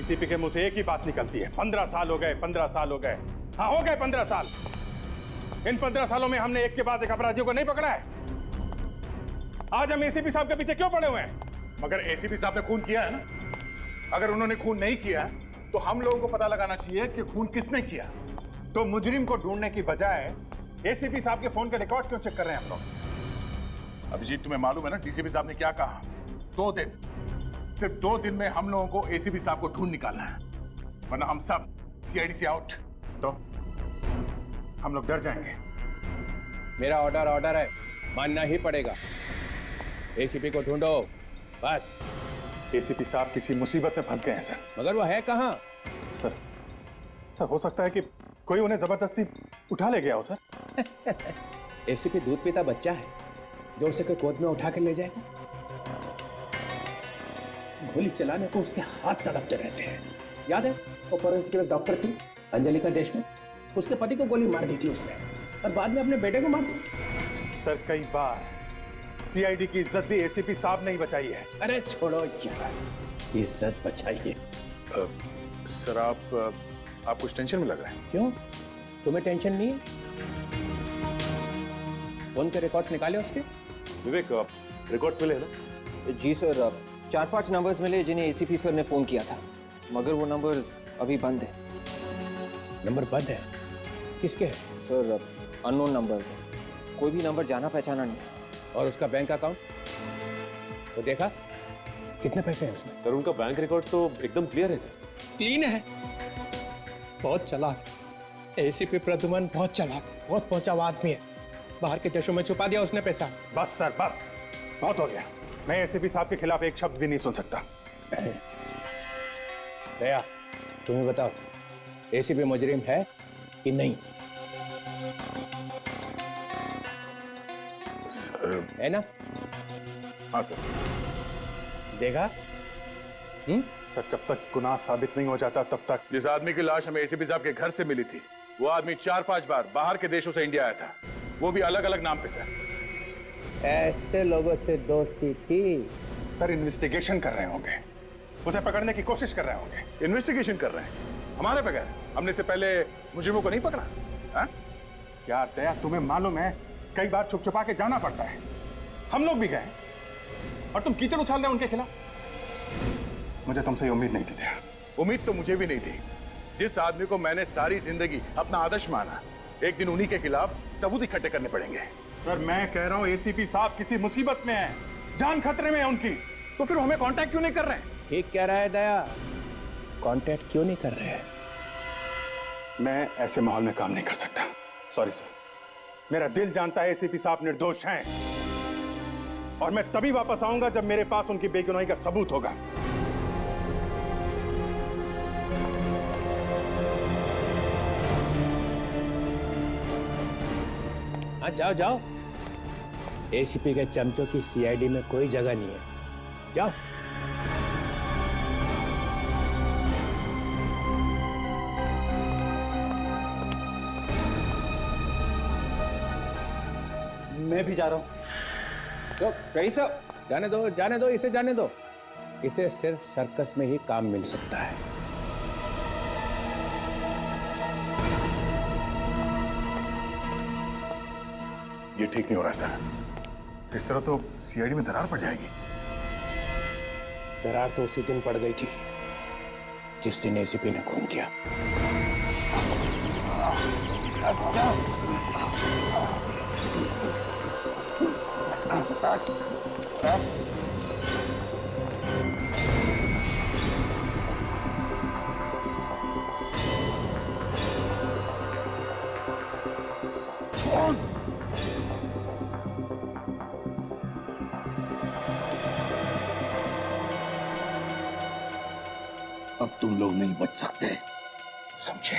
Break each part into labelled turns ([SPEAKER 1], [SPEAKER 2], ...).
[SPEAKER 1] DCP के मुंह से एक ही बात निकलती है, 15 साल हो गए, 15 साल हो गए। हाँ हो गए 15 साल। इन 15 सालों में हमने एक के बाद एक अपराधियों को नहीं पकड़ा है। आज हम एसीपी साहब के पीछे क्यों पड़े हुए हैं?
[SPEAKER 2] मगर एसीपी साहब ने खून किया है ना। अगर उन्होंने खून नहीं किया तो हम लोगों को पता लगाना चाहिए कि खून किसने किया।
[SPEAKER 1] तो मुजरिम को ढूंढने की बजाय एसीपी साहब के फोन के रिकॉर्ड क्यों चेक कर रहे हैं हम लोग?
[SPEAKER 2] अभिजीत, तुम्हें मालूम है ना डीसीपी साहब ने क्या कहा? 2 दिन, सिर्फ 2 दिन में हम लोगों को एसीपी साहब को ढूंढ निकालना है, वरना हम सब सीआईडी से आउट।
[SPEAKER 1] तो हम लोग डर जाएंगे।
[SPEAKER 3] मेरा ऑर्डर है, मानना ही पड़ेगा। एसीपी को ढूंढो बस।
[SPEAKER 1] एसीपी साहब किसी मुसीबत में फंस गए हैं सर।
[SPEAKER 3] मगर वो है कहाँ?
[SPEAKER 1] सर हो सकता है कि कोई उन्हें जबरदस्ती उठा ले गया हो सर।
[SPEAKER 3] एसीपी दूध पीता बच्चा है जो उसे कोई गोद में उठा कर ले जाएगा। गोली चलाने को उसके हाथ तड़पते रहते हैं। याद है वो फॉरेंसिक डॉक्टर थी अंजलिका देशमुख, उसके पति को गोली मार दी थी उसने, और बाद में अपने बेटे को मार दिया।
[SPEAKER 1] सर कई बार सीआईडी की इज्जत भी एसीपी साहब ने ही बचाई है।
[SPEAKER 3] अरे छोड़ो यार, इज्जत बचाइए।
[SPEAKER 2] सर आप कुछ टेंशन में लग रहे हैं।
[SPEAKER 3] क्यों, तुम्हें टेंशन नहीं है? फोन के रिकॉर्ड्स निकाले उसके?
[SPEAKER 1] विवेक रिकॉर्ड्स मिले ना?
[SPEAKER 4] जी सर, 4-5 नंबर्स मिले जिन्हें एसीपी सर ने फोन किया था, मगर वो नंबर अभी बंद है।
[SPEAKER 3] नंबर बंद है? किसके है?
[SPEAKER 4] सर अननोन नंबर है, कोई भी नंबर जाना पहचाना नहीं।
[SPEAKER 3] और उसका बैंक अकाउंट तो देखा? कितने पैसे हैं उसमें?
[SPEAKER 5] सर उनका बैंक रिकॉर्ड तो एकदम क्लियर है सर।
[SPEAKER 3] क्लीन है। बहुत चालाक एसीपी प्रद्युमन, बहुत चालाक, बहुत पहुंचा आदमी है। बाहर के देशों में छुपा दिया उसने पैसा।
[SPEAKER 1] बस सर बस, बहुत हो गया। मैं एसीपी साहब के खिलाफ एक शब्द भी नहीं सुन सकता।
[SPEAKER 3] दया, तुम्हें बताओ एसीपी मुजरिम है कि नहीं? है ना?
[SPEAKER 2] हाँ सर।
[SPEAKER 3] देखा?
[SPEAKER 1] सर जब तक गुनाह साबित नहीं हो जाता तब तक।
[SPEAKER 2] जिस आदमी की लाश हमें एसीपी साहब के घर से मिली थी, वो आदमी 4-5 बार बाहर के देशों से इंडिया आया था, वो भी अलग अलग नाम पे सर।
[SPEAKER 3] ऐसे लोगों से दोस्ती थी?
[SPEAKER 1] सर इन्वेस्टिगेशन कर रहे होंगे, उसे पकड़ने की कोशिश कर रहे होंगे।
[SPEAKER 2] इन्वेस्टिगेशन कर रहे हैं हमारे बगैर? हमने से पहले मुजरिमों को नहीं पकड़ा? हाँ?
[SPEAKER 1] यार दया, तुम्हें मालूम है कई बार छुप छुपा के जाना पड़ता है। हम लोग भी गए और तुम कीचड़ उछाल रहे हो उनके खिलाफ। मुझे तुमसे ये उम्मीद नहीं थी दया।
[SPEAKER 2] उम्मीद तो मुझे भी नहीं थी। जिस आदमी को मैंने सारी जिंदगी अपना आदर्श माना, एक दिन उन्हीं के खिलाफ सबूत इकट्ठे करने पड़ेंगे।
[SPEAKER 1] सर मैं कह रहा हूँ एसीपी साहब किसी मुसीबत में है, जान खतरे में है उनकी, तो फिर हमें कांटेक्ट क्यों नहीं कर रहे हैं?
[SPEAKER 3] ठीक कह रहा है दया, कांटेक्ट क्यों नहीं कर रहे हैं?
[SPEAKER 1] मैं ऐसे माहौल में काम नहीं कर सकता। सॉरी सर, मेरा दिल जानता है एसीपी साहब निर्दोष हैं, और मैं तभी वापस आऊंगा जब मेरे पास उनकी बेगुनाही का सबूत होगा।
[SPEAKER 3] हाँ जाओ जाओ, एसीपी के चमचों की सीआईडी में कोई जगह नहीं है, जाओ।
[SPEAKER 4] मैं भी जा रहा हूँ। तो रईस साहब,
[SPEAKER 3] जाने दो जाने दो, इसे जाने दो। इसे सिर्फ सर्कस में ही काम मिल सकता है।
[SPEAKER 2] ये ठीक नहीं हो रहा सर। इस तरह तो सीआईडी में दरार पड़ जाएगी।
[SPEAKER 3] दरार तो उसी दिन पड़ गई थी जिस दिन एसीपी ने खून किया।
[SPEAKER 2] अब तुम लोग नहीं बच सकते, समझे?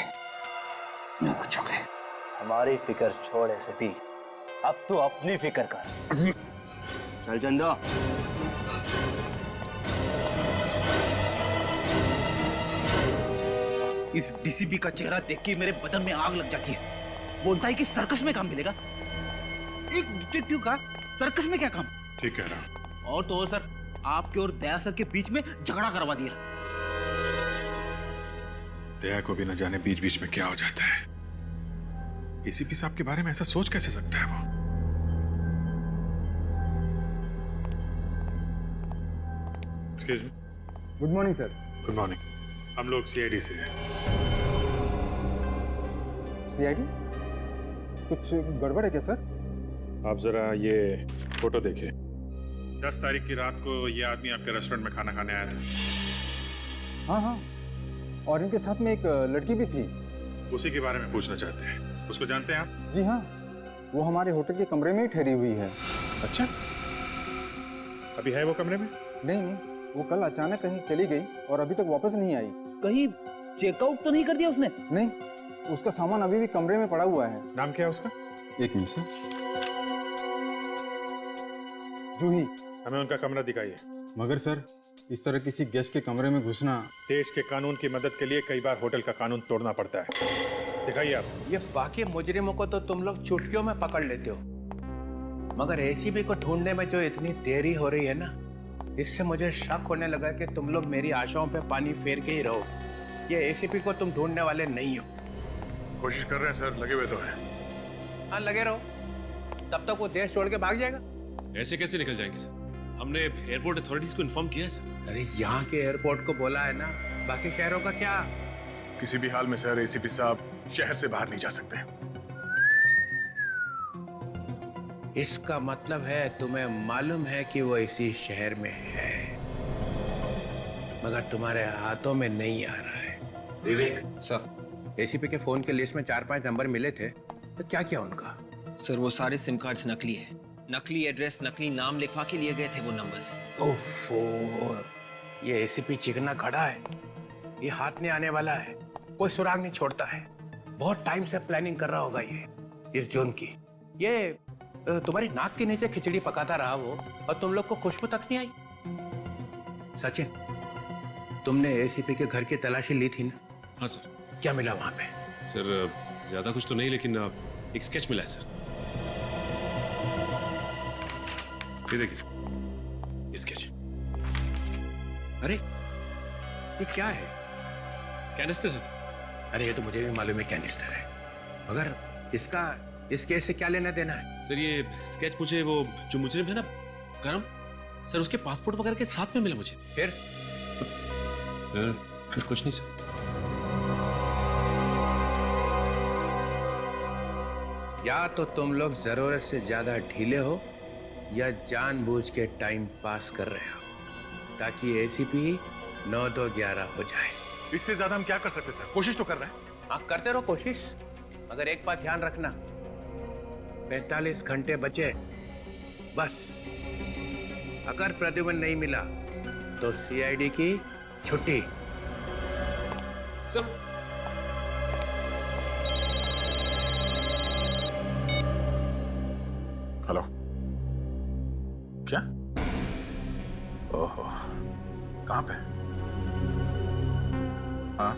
[SPEAKER 2] नहीं बचोगे।
[SPEAKER 6] हमारी फिक्र छोड़ एसीपी, अब तू अपनी फिक्र कर। चल चंदा।
[SPEAKER 7] इस डीसीपी का चेहरा देख के मेरे बदन में आग लग जाती है। बोलता है कि सर्कस में काम मिलेगा। एक डिटेक्टिव का सर्कस में क्या काम?
[SPEAKER 2] ठीक कह रहा।
[SPEAKER 7] और तो और सर, आपके और दया सर के बीच में झगड़ा करवा दिया।
[SPEAKER 1] दया को भी न जाने बीच बीच में क्या हो जाता है। एसीपी साहब के बारे में ऐसा सोच कैसे सकता है वो? Excuse me.
[SPEAKER 8] Good morning sir.
[SPEAKER 1] Good morning. हम लोग सीआईडी से हैं।
[SPEAKER 8] सीआईडी? कुछ गड़बड़ है क्या सर?
[SPEAKER 1] आप जरा ये फोटो देखिए। 10 तारीख की रात को ये आदमी आपके रेस्टोरेंट में खाना खाने आया था।
[SPEAKER 8] हाँ हाँ, और इनके साथ में एक लड़की भी थी।
[SPEAKER 1] उसी के बारे में पूछना चाहते हैं। उसको जानते हैं आप?
[SPEAKER 8] जी हाँ, वो हमारे होटल के कमरे में ही ठहरी हुई है।
[SPEAKER 1] अच्छा, अभी है वो कमरे में?
[SPEAKER 8] नहीं, वो कल अचानक कहीं चली गई और अभी तक वापस नहीं आई।
[SPEAKER 7] कहीं चेकआउट तो नहीं कर दिया उसने?
[SPEAKER 8] नहीं, उसका सामान अभी भी कमरे में पड़ा हुआ है।
[SPEAKER 1] नाम क्या है उसका?
[SPEAKER 8] एक मिनट सर। जूही।
[SPEAKER 1] हमें उनका कमरा दिखाइए।
[SPEAKER 8] मगर सर, इस तरह किसी गेस्ट के कमरे में घुसना।
[SPEAKER 1] देश के कानून की मदद के लिए कई बार होटल का कानून तोड़ना पड़ता है। दिखाइए आप।
[SPEAKER 3] ये बाकी मुजरिमों को तो तुम लोग चुटकियों में पकड़ लेते हो, मगर एसीपी को ढूंढने में जो इतनी देरी हो रही है ना, इससे मुझे शक होने लगा कि तुम लोग मेरी आशाओं पे पानी फेर के ही रहो। ये एसीपी को तुम ढूंढने वाले नहीं हो।
[SPEAKER 1] कोशिश कर रहे हैं सर, लगे हुए तो हैं।
[SPEAKER 3] हाँ, लगे रहो, तब तक वो देश छोड़ के भाग जाएगा।
[SPEAKER 5] ऐसे कैसे निकल जाएंगे सर? हमने एयरपोर्ट अथॉरिटीज को इन्फॉर्म किया है सर।
[SPEAKER 3] अरे यहाँ के एयरपोर्ट को बोला है ना, बाकी शहरों का क्या?
[SPEAKER 2] किसी भी हाल में सर एसीपी साहब शहर से बाहर नहीं जा सकते।
[SPEAKER 3] इसका मतलब है तुम्हें मालूम है कि वो इसी शहर में है, मगर तुम्हारे हाथों में नहीं आ रहा है। विवेक
[SPEAKER 4] सर।
[SPEAKER 3] एसीपी के फोन के लिस्ट में 4-5 नंबर मिले थे, तो क्या किया उनका?
[SPEAKER 4] सर वो सारे सिम कार्ड्स नकली है। नकली एड्रेस, नकली नाम लिखवा के लिए गए थे वो नंबर्स।
[SPEAKER 3] ओफो, ये एसीपी चिकना खड़ा है, ये हाथ नहीं आने वाला है, कोई सुराग नहीं छोड़ता है। बहुत टाइम से प्लानिंग कर रहा होगा ये इस जोन की। ये तुम्हारी नाक के नीचे खिचड़ी पकाता रहा वो, और तुम लोग को खुशबू तक नहीं आई। सचिन, तुमने एसीपी के घर की तलाशी ली थी ना?
[SPEAKER 5] हाँ सर।
[SPEAKER 3] क्या मिला वहां पे?
[SPEAKER 5] सर ज्यादा कुछ तो नहीं, लेकिन एक स्केच मिला है सर। ये देखिए सर, ये स्केच।
[SPEAKER 3] अरे ये क्या है?
[SPEAKER 5] कैनिस्टर है सर।
[SPEAKER 3] अरे ये तो मुझे भी मालूम है कैनिस्टर है, मगर इस केस से क्या लेना देना है?
[SPEAKER 5] सर ये स्केच मुझे वो जो मुजरिम है ना करम सर, उसके पासपोर्ट वगैरह के साथ में मिला मुझे।
[SPEAKER 3] फिर
[SPEAKER 5] कुछ नहीं सर।
[SPEAKER 3] या तो तुम लोग जरूरत से ज्यादा ढीले हो, या जानबूझ के टाइम पास कर रहे हो, ताकि एसीपी 9-2-11 हो जाए।
[SPEAKER 2] इससे ज्यादा हम क्या कर सकते सर? कोशिश तो कर रहे हैं।
[SPEAKER 3] हाँ, करते रहो कोशिश, मगर एक बात ध्यान रखना, 45 घंटे बचे बस। अगर प्रद्युमन नहीं मिला तो सीआईडी की छुट्टी।
[SPEAKER 5] सर
[SPEAKER 2] हेलो, क्या? ओहो, कहाँ पे? हाँ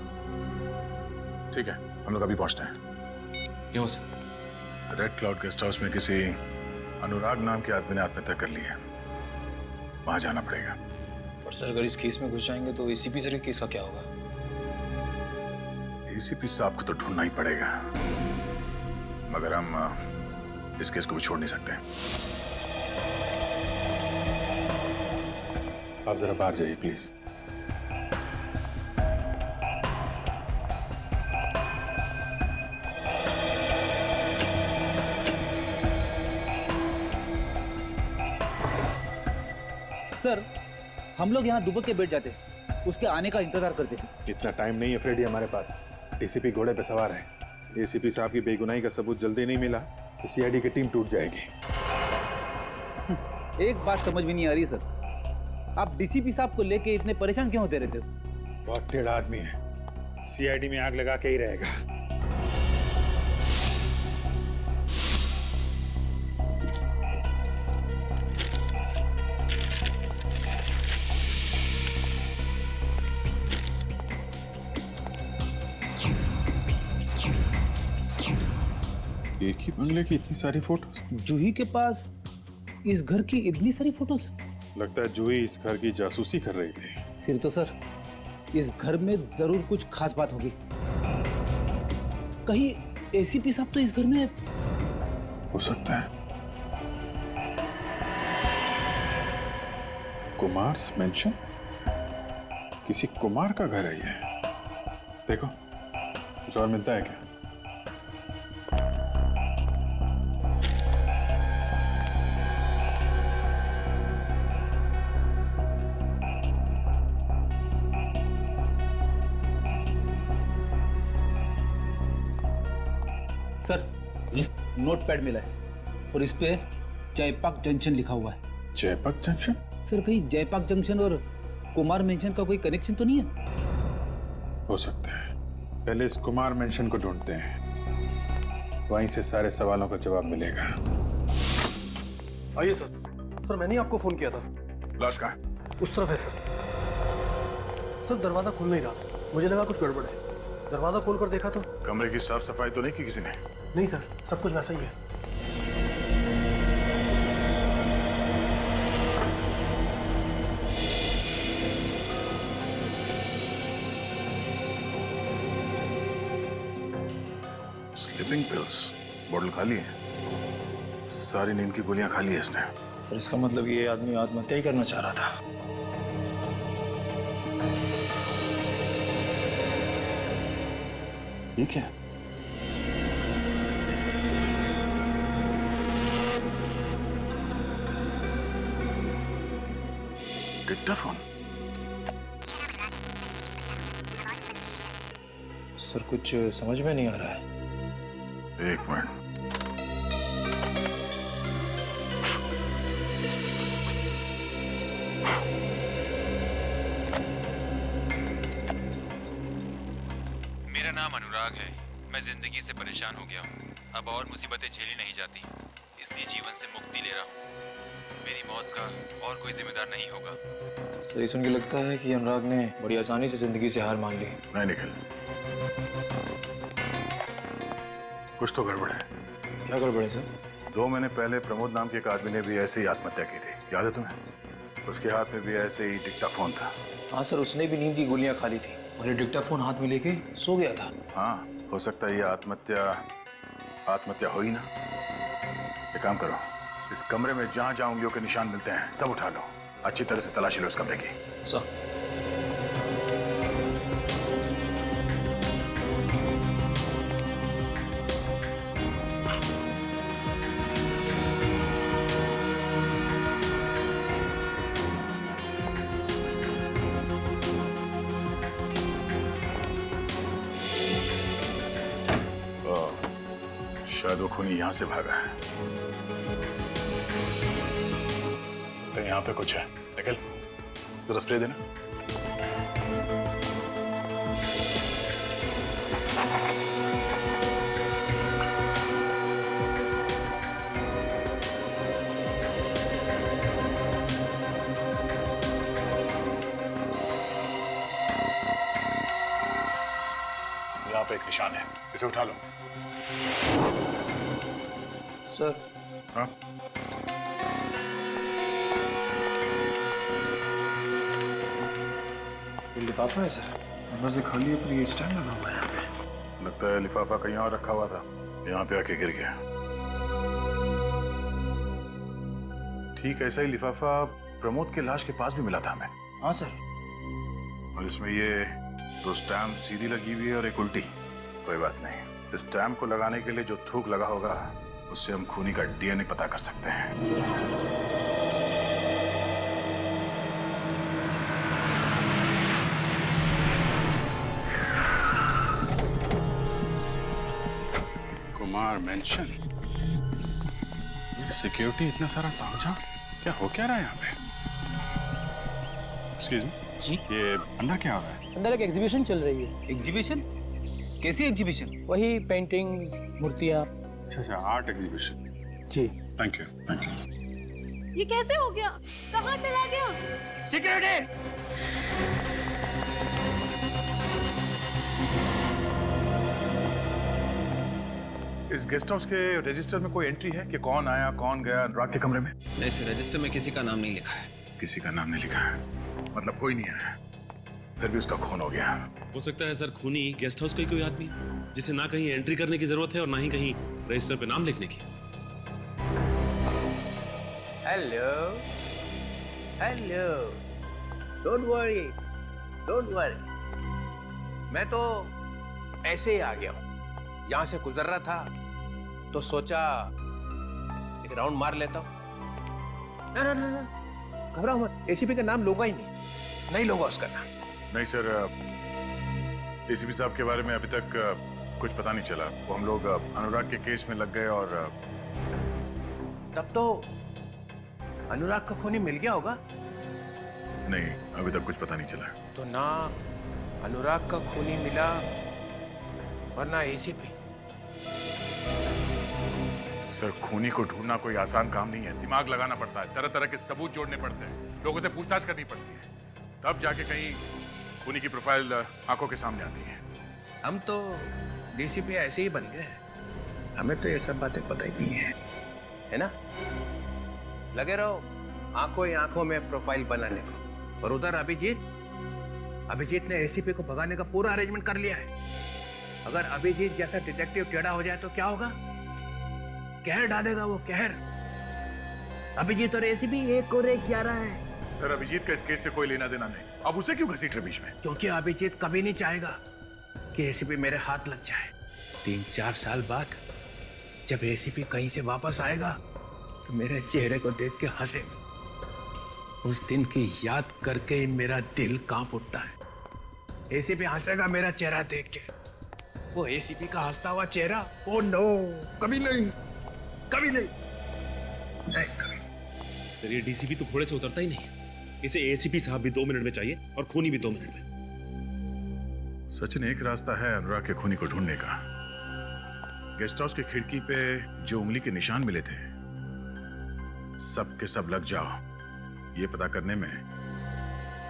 [SPEAKER 2] ठीक है, हम लोग अभी पहुंचते हैं।
[SPEAKER 5] क्या हुआ sir?
[SPEAKER 2] Red cloud guest house में किसी अनुराग नाम के आदमी ने आत्महत्या कर ली है, वहां जाना पड़ेगा।
[SPEAKER 9] पर सर अगर इस केस में घुस जाएंगे तो एसीपी सर के केस का क्या होगा?
[SPEAKER 2] एसीपी साहब को तो ढूंढना ही पड़ेगा, मगर हम इस केस को भी छोड़ नहीं सकते।
[SPEAKER 1] आप जरा बाहर जाइए प्लीज।
[SPEAKER 7] सर हम लोग यहाँ दुबक के बैठ जाते, उसके आने का इंतजार करते।
[SPEAKER 1] इतना टाइम नहीं है फ्रेडी हमारे पास। डीसीपी घोड़े पे सवार है। एसीपी साहब की बेगुनाही का सबूत जल्दी नहीं मिला तो सीआईडी की टीम टूट जाएगी।
[SPEAKER 7] एक बात समझ में नहीं आ रही सर, आप डीसीपी साहब को लेके इतने परेशान क्यों होते रहते हो?
[SPEAKER 1] बहुत टेढ़ा आदमी है, सीआईडी में आग लगा के ही रहेगा। एक ही बंगले की इतनी सारी फोटो।
[SPEAKER 7] जूही के पास इस घर की इतनी सारी फोटोज?
[SPEAKER 1] लगता है जूही इस घर की जासूसी कर रही थी।
[SPEAKER 7] फिर तो सर इस घर में जरूर कुछ खास बात होगी। कहीं एसीपी साहब तो इस घर में
[SPEAKER 2] हो सकता है। कुमार्स मेंशन, किसी कुमार का घर है ये। देखो कुछ और मिलता है क्या?
[SPEAKER 7] सर नोट पैड मिला है और इस पे जयपाक जंक्शन लिखा हुआ है।
[SPEAKER 2] जयपाक जंक्शन?
[SPEAKER 7] सर कहीं जयपाक जंक्शन और कुमार मेंशन का कोई कनेक्शन तो नहीं है?
[SPEAKER 2] हो सकता है। पहले इस कुमार मेंशन को ढूंढते हैं, वहीं से सारे सवालों का जवाब मिलेगा।
[SPEAKER 10] आइए सर। सर मैंने ही आपको फोन किया था।
[SPEAKER 2] लाश कहाँ है?
[SPEAKER 10] उस तरफ है सर। सर दरवाजा खुल नहीं रहा, मुझे लगा कुछ गड़बड़ है। दरवाजा खोलकर देखा तो
[SPEAKER 2] कमरे की साफ सफाई तो नहीं की किसी ने?
[SPEAKER 10] नहीं सर, सब कुछ वैसा ही है।
[SPEAKER 2] स्लीपिंग पिल्स बोतल खाली है, सारी नींद की गोलियां खाली है इसने।
[SPEAKER 9] सर इसका मतलब ये आदमी आत्महत्या ही करना चाह रहा था।
[SPEAKER 2] ये क्या? डिक्टाफोन?
[SPEAKER 9] सर कुछ समझ में नहीं आ रहा है।
[SPEAKER 2] एक मिनट।
[SPEAKER 11] मेरा नाम अनुराग है। मैं जिंदगी से परेशान हो गया हूँ। अब और मुसीबतें झेली नहीं जाती, इसलिए जीवन से मुक्ति ले रहा हूँ। मेरी मौत का और कोई जिम्मेदार नहीं होगा।
[SPEAKER 9] सर ये सुन के लगता है कि अनुराग ने बड़ी आसानी से जिंदगी से हार मान ली।
[SPEAKER 2] नहीं निखिल, कुछ तो गड़बड़ है।
[SPEAKER 9] क्या गड़बड़ है सर?
[SPEAKER 2] 2 महीने पहले प्रमोद नाम के एक आदमी ने भी ऐसे ही आत्महत्या की थी, याद है तुम्हें? उसके हाथ में भी ऐसे ही डिक्टाफोन था।
[SPEAKER 9] हाँ सर, उसने भी नींद की गोलियां खा ली थी और ये डिक्टाफोन हाथ में लेके सो गया था।
[SPEAKER 2] हाँ, हो सकता है ये आत्महत्या हो ही ना। एक काम करो, इस कमरे में जहां जहां उंगलियों के निशान मिलते हैं सब उठा लो, अच्छी तरह से तलाशी लो इस कमरे की।
[SPEAKER 9] सर
[SPEAKER 2] शायद वो खूनी यहां से भागा है। तो यहाँ पे कुछ है। निकल, जरा स्प्रे देना। यहाँ पे एक निशान है, इसे उठा लो।
[SPEAKER 9] सर।
[SPEAKER 2] हाँ?
[SPEAKER 9] ये लिफाफा है सर, अंदर से खाली है पर ये स्टैंड लगा हुआ है यहाँ पे।
[SPEAKER 2] लगता है लिफाफा कहीं और रखा हुआ था, यहाँ पे आके गिर गया। ठीक ऐसा ही लिफाफा प्रमोद के लाश के पास भी मिला था हमें।
[SPEAKER 9] हाँ सर।
[SPEAKER 2] और इसमें ये 2 स्टैम्प सीधी लगी हुई है और एक उल्टी। कोई बात नहीं, इस स्टैम्प को लगाने के लिए जो थूक लगा होगा उससे हम खूनी का डीएनए पता कर सकते हैं। कुमार मेंशन, सिक्योरिटी इतना सारा तामझाम, क्या हो क्या रहा है यहाँ पे? एक्सक्यूज मी
[SPEAKER 7] जी,
[SPEAKER 2] ये अंदर क्या हो रहा है?
[SPEAKER 12] अंदर एक एग्जीबिशन चल रही है।
[SPEAKER 7] एग्जीबिशन? कैसी एग्जीबिशन?
[SPEAKER 12] वही पेंटिंग्स, मूर्तियाँ।
[SPEAKER 2] अच्छा, आर्ट एग्जीबिशन।
[SPEAKER 12] जी,
[SPEAKER 2] थैंक यू, थैंक यू।
[SPEAKER 13] ये कैसे हो गया? कहाँ चला गया?
[SPEAKER 7] सिक्योरिटी!
[SPEAKER 2] इस गेस्ट हाउस के रजिस्टर में कोई एंट्री है कि कौन आया कौन गया अनुराग के कमरे में?
[SPEAKER 14] नहीं सर, रजिस्टर में किसी का नाम नहीं लिखा है।
[SPEAKER 2] किसी का नाम नहीं लिखा है? मतलब कोई नहीं आया? फिर भी उसका खून हो गया।
[SPEAKER 5] हो सकता है सर खूनी गेस्ट हाउस का ही कोई आदमी है, जिसे ना कहीं एंट्री करने की जरूरत है और ना ही कहीं रजिस्टर पे नाम लिखने की।
[SPEAKER 3] Hello hello, don't worry don't worry, मैं तो ऐसे ही आ गया हूं। यहां से गुजर रहा था तो सोचा एक राउंड मार लेता हूं। ना ना ना ना, घबराओ मत, एसीपी का नाम लूंगा ही नहीं लूंगा उसका नाम।
[SPEAKER 2] नहीं सर, एसीपी साहब के बारे में अभी तक कुछ पता नहीं चला। वो हम लोग अनुराग के केस में लग गए और
[SPEAKER 3] तब तो अनुराग का खूनी मिल गया होगा।
[SPEAKER 2] नहीं, अभी तक कुछ पता नहीं चला।
[SPEAKER 3] तो ना अनुराग का खूनी मिला और ना एसीपी।
[SPEAKER 2] सर, खूनी को ढूंढना कोई आसान काम नहीं है। दिमाग लगाना पड़ता है, तरह तरह के सबूत जोड़ने पड़ते हैं, लोगों से पूछताछ करनी पड़ती है, तब जाके कहीं खूनी की प्रोफाइल आंखों के सामने आती है।
[SPEAKER 3] हम तो डीसीपी ऐसे ही बन गए, हमें तो ये सब बातें पता ही नहीं है ना? लगे रहो आंखों ही आंखों में प्रोफाइल बनाने को। और उधर अभिजीत ने एसीपी को भगाने का पूरा अरेंजमेंट कर लिया है। अगर अभिजीत जैसा डिटेक्टिव टेढ़ा हो जाए तो क्या होगा? कहर डालेगा वो, कहर। अभिजीत और एसीपी एक और एक क्या रहा है।
[SPEAKER 2] सर, अभिजीत का इस केस से कोई लेना देना नहीं, अब उसे क्यों घसीट रहे बीच में?
[SPEAKER 3] क्योंकि अभिजीत कभी नहीं चाहेगा कि एसीपी मेरे हाथ लग जाए। 3-4 साल बाद जब एसीपी कहीं से वापस आएगा तो मेरे चेहरे को देख के हंसे। उस दिन की याद करके ही मेरा दिल कांप उठता है। एसीपी हंसेगा मेरा चेहरा देख के। वो एसीपी का हंसता हुआ चेहरा, ओ नो, कभी नहीं, कभी नहीं, नहीं कभी।
[SPEAKER 5] सर, ये डीसीपी तो घोड़े से उतरता ही नहीं है। इसे एसीपी साहब भी 2 मिनट में चाहिए और खूनी भी 2 मिनट में।
[SPEAKER 2] सचिन, एक रास्ता है अनुराग के खूनी को ढूंढने का। गेस्ट हाउस की खिड़की पे जो उंगली के निशान मिले थे, सब के सब लग जाओ ये पता करने में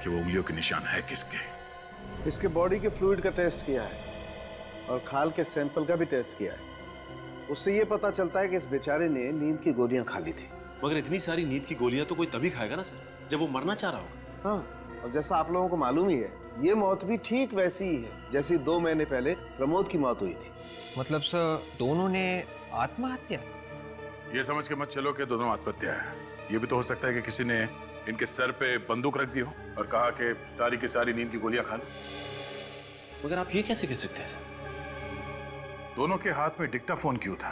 [SPEAKER 2] कि वो उंगलियों के निशान है किसके।
[SPEAKER 14] इसके बॉडी के फ्लूइड का टेस्ट किया है और खाल के सैंपल का भी टेस्ट किया है। उससे ये पता चलता है कि इस बेचारे ने नींद की गोलियां खा ली थी।
[SPEAKER 5] मगर इतनी सारी नींद की गोलियां तो कोई तभी खाएगा ना सर, जब वो मरना चाह रहा होगा।
[SPEAKER 14] हाँ, और जैसा आप लोगों को मालूम ही है, ये मौत भी ठीक वैसी ही है जैसी 2 महीने पहले प्रमोद की मौत हुई थी।
[SPEAKER 4] मतलब सर, दोनों ने आत्महत्या?
[SPEAKER 2] ये समझ के मत चलो कि दोनों आत्महत्या है। ये भी तो हो सकता है कि किसी ने इनके सर पे बंदूक रख दी हो और कहा कि सारी की सारी नींद की गोलियां खा लो।
[SPEAKER 5] मगर आप ये कैसे कह सकते हैं सर?
[SPEAKER 2] दोनों के हाथ में डिक्टाफोन क्यों था?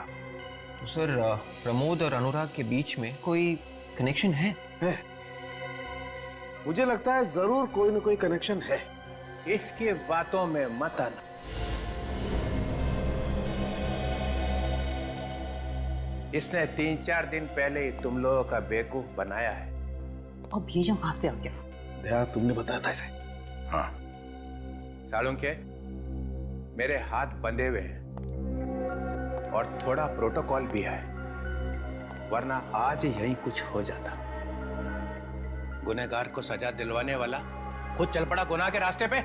[SPEAKER 4] तो सर, प्रमोद और अनुराग के बीच में कोई कनेक्शन है?
[SPEAKER 14] मुझे लगता है जरूर कोई ना कोई कनेक्शन है।
[SPEAKER 3] इसके बातों में मत आना। इसने 3-4 दिन पहले ही तुम लोगों का बेवकूफ बनाया है।
[SPEAKER 13] अब ये जो कहां से आ गया?
[SPEAKER 14] दया, तुमने बताया था इसे?
[SPEAKER 2] हाँ।
[SPEAKER 3] सालुंके, मेरे हाथ बंधे हुए हैं और थोड़ा प्रोटोकॉल भी है, वरना आज यही कुछ हो जाता। गुनहगार को सजा दिलवाने वाला खुद चल पड़ा गुनाह के रास्ते पे।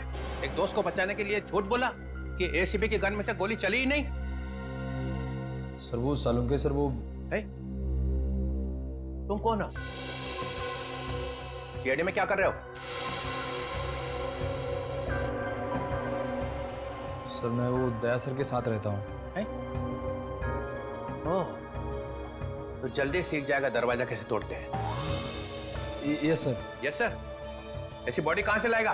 [SPEAKER 3] एक दोस्त को बचाने के लिए झूठ बोला कि एसीपी की गन में से गोली चली ही नहीं।
[SPEAKER 10] सर, वो सालुंके सर, वो
[SPEAKER 3] है? तुम कौन हो? सीआईडी में क्या कर रहे हो?
[SPEAKER 10] सर, मैं वो दया सर के साथ रहता हूँ।
[SPEAKER 3] ओह, तो जल्दी सीख जाएगा दरवाजा कैसे तोड़ते हैं।
[SPEAKER 10] Yes sir.
[SPEAKER 3] Yes sir. ऐसी बॉडी कहां से लाएगा?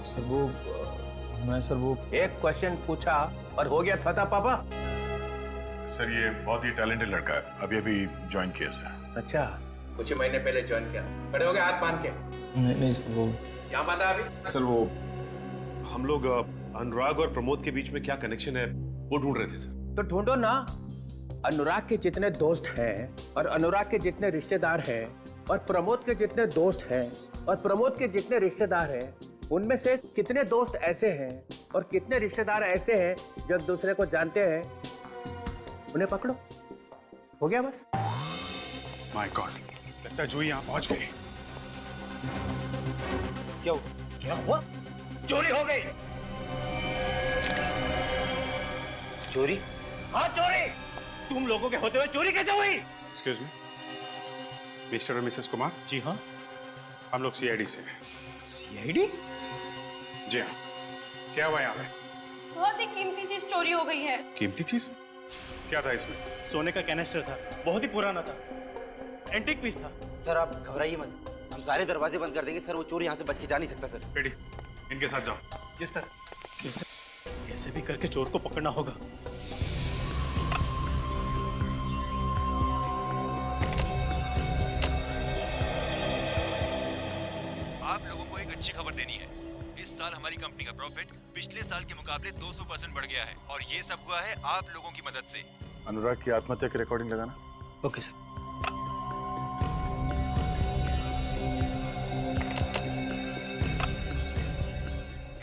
[SPEAKER 10] सर, वो मैं सर वो
[SPEAKER 3] एक क्वेश्चन पूछा और हो गया था पापा।
[SPEAKER 2] सर, ये बहुत ही टैलेंटेड लड़का है, अभी अभी ज्वाइन किया सर।
[SPEAKER 3] अच्छा, कुछ ही महीने पहले ज्वाइन किया। खड़े हो गए हाथ बांध के?
[SPEAKER 10] नहीं वो
[SPEAKER 3] यहाँ बांधा अभी?
[SPEAKER 5] सर, वो हम लोग अनुराग और प्रमोद के बीच में क्या कनेक्शन है वो ढूंढ रहे थे सर।
[SPEAKER 3] तो ढूंढो ना। अनुराग के जितने दोस्त हैं और अनुराग के जितने रिश्तेदार हैं और प्रमोद के जितने दोस्त हैं और प्रमोद के जितने रिश्तेदार हैं, उनमें से कितने दोस्त ऐसे हैं और कितने रिश्तेदार ऐसे हैं जो एक दूसरे को जानते हैं, उन्हें पकड़ो। हो गया बस।
[SPEAKER 1] माय गॉड, लगता है जूही यहाँ पहुंच गई।
[SPEAKER 6] क्या हुआ? चोरी हो गई। चोरी? हाँ, चोरी। तुम लोगों के होते हुए चोरी कैसे हुई?
[SPEAKER 1] एक्सक्यूज मी, मिस्टर और मिसेस कुमार।
[SPEAKER 5] जी हाँ,
[SPEAKER 1] हम लोग सीआईडी से हैं।
[SPEAKER 10] सीआईडी?
[SPEAKER 1] जी हाँ। क्या हुआ यहाँ पे?
[SPEAKER 15] बहुत ही कीमती चीज चोरी हो गई है।
[SPEAKER 1] कीमती चीज? क्या था इसमें?
[SPEAKER 10] सोने का कैनिस्टर था, बहुत ही पुराना था, एंटीक पीस था।
[SPEAKER 6] सर आप घबराइए मत, हम सारे दरवाजे बंद कर देंगे सर। वो चोर यहाँ से बच के जा नहीं सकता सर।
[SPEAKER 1] बेटी, इनके साथ जाओ।
[SPEAKER 10] जिस तरह कैसे भी करके चोर को पकड़ना होगा।
[SPEAKER 11] आप लोगों को एक अच्छी खबर देनी है। इस साल हमारी कंपनी का प्रॉफिट पिछले साल के मुकाबले 200% बढ़ गया है और ये सब हुआ है आप लोगों की मदद से।
[SPEAKER 2] अनुराग की आत्महत्या की रिकॉर्डिंग लगाना।
[SPEAKER 3] Okay sir.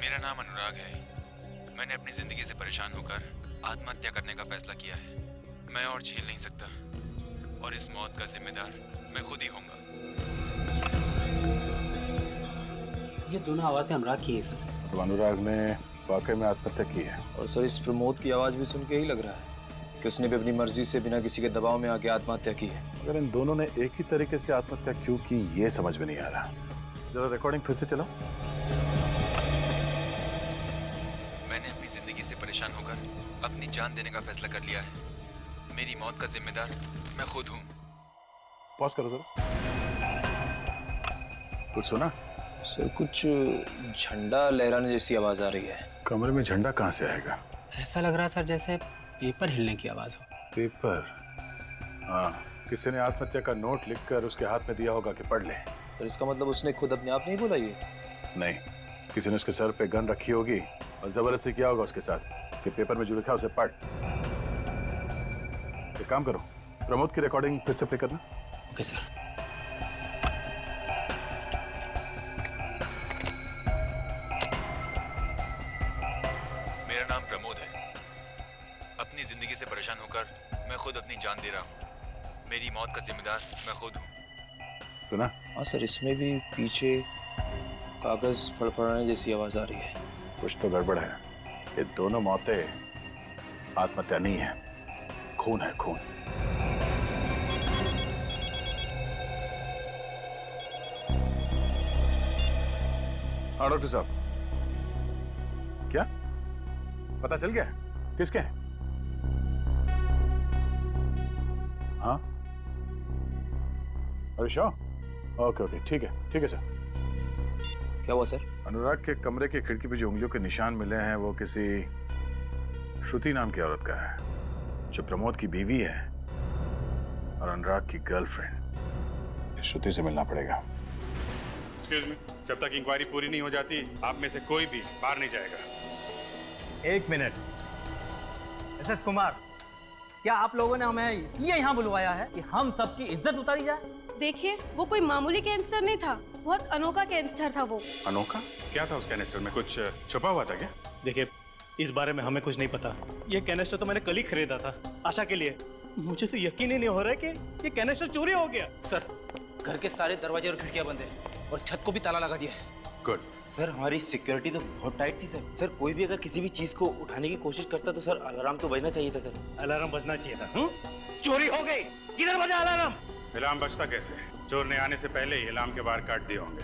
[SPEAKER 11] मेरा नाम अनुराग है। मैंने अपनी जिंदगी से परेशान होकर आत्महत्या करने का फैसला किया है। मैं और झेल नहीं सकता और इस मौत का जिम्मेदार मैं खुद ही होऊंगा।
[SPEAKER 12] ये दोनों आवाजें अनुराग की है सर।
[SPEAKER 2] तो अनुराग ने वाकई में आत्महत्या की है।
[SPEAKER 4] और सर इस प्रमोद की आवाज भी सुन के ही लग रहा है कि उसने भी अपनी मर्जी से बिना किसी के दबाव में आके आत्महत्या की है।
[SPEAKER 2] अगर इन दोनों ने एक ही तरीके से आत्महत्या क्यों की ये समझ में नहीं आ रहा। जरा रिकॉर्डिंग फिर से चलाओ।
[SPEAKER 11] मैंने अपनी जिंदगी से परेशान होकर अपनी जान देने का फैसला कर लिया है। मेरी मौत का जिम्मेदार मैं खुद हूँ।
[SPEAKER 2] पॉज करो जरा। कुछ सुना?
[SPEAKER 4] सर कुछ झंडा लहराने जैसी आवाज आ रही है।
[SPEAKER 2] कमरे में झंडा कहाँ से आएगा?
[SPEAKER 12] ऐसा लग रहा है सर जैसे पेपर हिलने की आवाज हो।
[SPEAKER 2] पेपर? हाँ, किसी ने आत्महत्या का नोट लिखकर उसके हाथ में दिया होगा कि पढ़ ले।
[SPEAKER 4] तो इसका मतलब उसने खुद अपने आप नहीं बोला ये?
[SPEAKER 2] नहीं, किसी ने उसके सर पे गन रखी होगी और जबरदस्ती किया होगा उसके साथ कि पेपर में जो लिखा उसे पढ़। एक काम करो, प्रमोद की रिकॉर्डिंग फिर से प्ले करना।
[SPEAKER 12] Okay sir.
[SPEAKER 11] मेरा नाम प्रमोद है। अपनी जिंदगी से परेशान होकर मैं खुद अपनी जान दे रहा हूँ। मेरी मौत का जिम्मेदार मैं खुद हूँ।
[SPEAKER 2] सुना?
[SPEAKER 4] हाँ सर, इसमें भी पीछे कागज फड़फड़ाने जैसी आवाज आ रही है।
[SPEAKER 2] कुछ तो गड़बड़ है। ये दोनों मौतें आत्महत्या नहीं है, खून है, खून। हाँ डॉक्टर साहब, क्या पता चल गया किसके हैं? हाँ, अरे श्योर? ओके ओके, ठीक है सर।
[SPEAKER 4] क्या हुआ सर?
[SPEAKER 2] अनुराग के कमरे की खिड़की पे जो उंगलियों के निशान मिले हैं वो किसी श्रुति नाम की औरत का है, जो प्रमोद की बीवी है और अनुराग की गर्लफ्रेंड। श्रुति से मिलना पड़ेगा।
[SPEAKER 1] एक्सक्यूज मी, जब तक इंक्वायरी पूरी नहीं हो जाती आप में से कोई भी बाहर नहीं जाएगा।
[SPEAKER 7] एक मिनट। एसएस कुमार, क्या आप लोगों ने हमें इसलिए यहाँ बुलवाया है कि हम सबकी इज्जत उतारी जाए?
[SPEAKER 15] देखिए, वो कोई मामूली कैंसर नहीं था, बहुत अनोखा कैंसर था वो।
[SPEAKER 1] अनोखा? क्या था उस कैनिस्टर में? कुछ छुपा हुआ था क्या?
[SPEAKER 10] देखिए, इस बारे में हमें कुछ नहीं पता। ये कैनिस्टर तो मैंने कल ही खरीदा था आशा के लिए। मुझे तो यकीन ही नहीं हो रहा है कि ये कैनिस्टर चोरी हो गया।
[SPEAKER 7] सर, घर के सारे दरवाजे और खिड़कियां बंद हैं और छत को भी ताला लगा दिया है।
[SPEAKER 1] गुड।
[SPEAKER 6] सर हमारी सिक्योरिटी तो बहुत टाइट थी सर। सर कोई भी अगर किसी भी चीज को उठाने की कोशिश करता तो सर अलार्म तो बजना चाहिए था सर।
[SPEAKER 10] अलार्म बजना चाहिए था। चोरी हो गई, किधर बजा अलार्म?
[SPEAKER 1] अलार्म बजता कैसे? चोर ने आने से पहले ही अलार्म के बाहर काट दिए होंगे।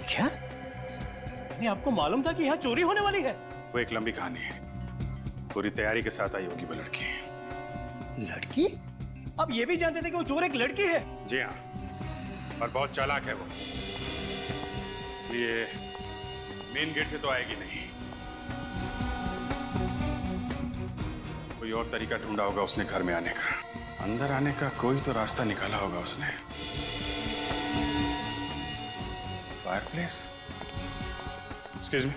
[SPEAKER 10] क्या? नहीं, आपको मालूम था कि यहाँ चोरी होने वाली है?
[SPEAKER 1] वो एक लंबी कहानी है, पूरी तैयारी के साथ आई होगी वो लड़की।
[SPEAKER 10] लड़की? आप ये भी जानते थे कि वो चोर एक लड़की है?
[SPEAKER 1] जी हाँ, और बहुत चालाक है वो, इसलिए मेन गेट से तो आएगी नहीं। कोई और तरीका ढूंढा होगा उसने घर में आने का, अंदर आने का कोई तो रास्ता निकाला होगा उसने। फायरप्लेस? Excuse me.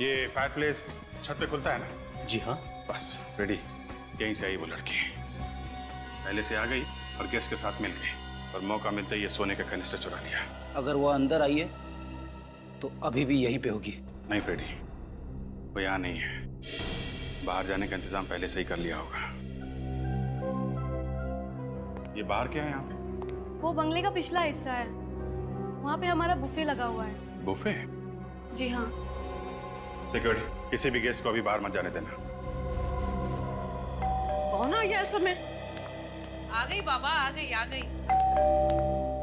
[SPEAKER 1] ये फायरप्लेस छत पे खुलता है ना?
[SPEAKER 10] जी हाँ।
[SPEAKER 1] बस रेडी, यहीं से आई वो लड़की। पहले से आ गई और गेस्ट के साथ मिल गई और मौका मिलते ही ये सोने का कैनिस्टर चुरा लिया।
[SPEAKER 7] अगर वो अंदर आई है तो अभी भी यहीं पे होगी।
[SPEAKER 1] नहीं फ्रेडी, वो यहाँ नहीं है। बाहर जाने का इंतजाम पहले से ही कर लिया होगा। ये बाहर क्या है यहाँ पे?
[SPEAKER 15] वो बंगले का पिछला हिस्सा है, वहाँ पे हमारा बुफे लगा हुआ है।
[SPEAKER 1] बुफे?
[SPEAKER 15] जी हाँ।
[SPEAKER 1] सिक्योरिटी, किसी भी गेस्ट को अभी बाहर मत जाने देना।
[SPEAKER 16] कौन आ गया इस समय? आ गई बाबा, आ गई आ गई।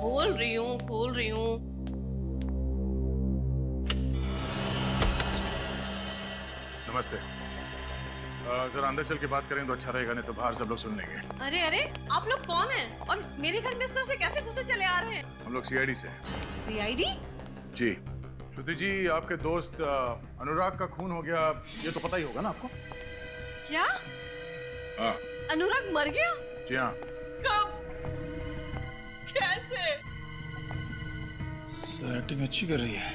[SPEAKER 16] खोल रही हूँ।
[SPEAKER 2] नमस्ते। जरा अंदर चल के बात करें तो अच्छा रहेगा, नहीं तो बाहर सब लोग सुन लेंगे।
[SPEAKER 16] अरे अरे, आप लोग कौन हैं? और मेरे घर में इस तरह से कैसे घुसे चले आ रहे हैं?
[SPEAKER 2] हम लोग सीआईडी से।
[SPEAKER 16] सीआईडी?
[SPEAKER 2] जी। श्रुति जी, आपके दोस्त अनुराग का खून हो गया, ये तो पता ही होगा ना आपको?
[SPEAKER 16] क्या?
[SPEAKER 2] हाँ।
[SPEAKER 16] अनुराग मर गया?
[SPEAKER 2] जी हाँ।
[SPEAKER 16] कब? कैसे?
[SPEAKER 9] सर एक्टिंग अच्छी कर रही है।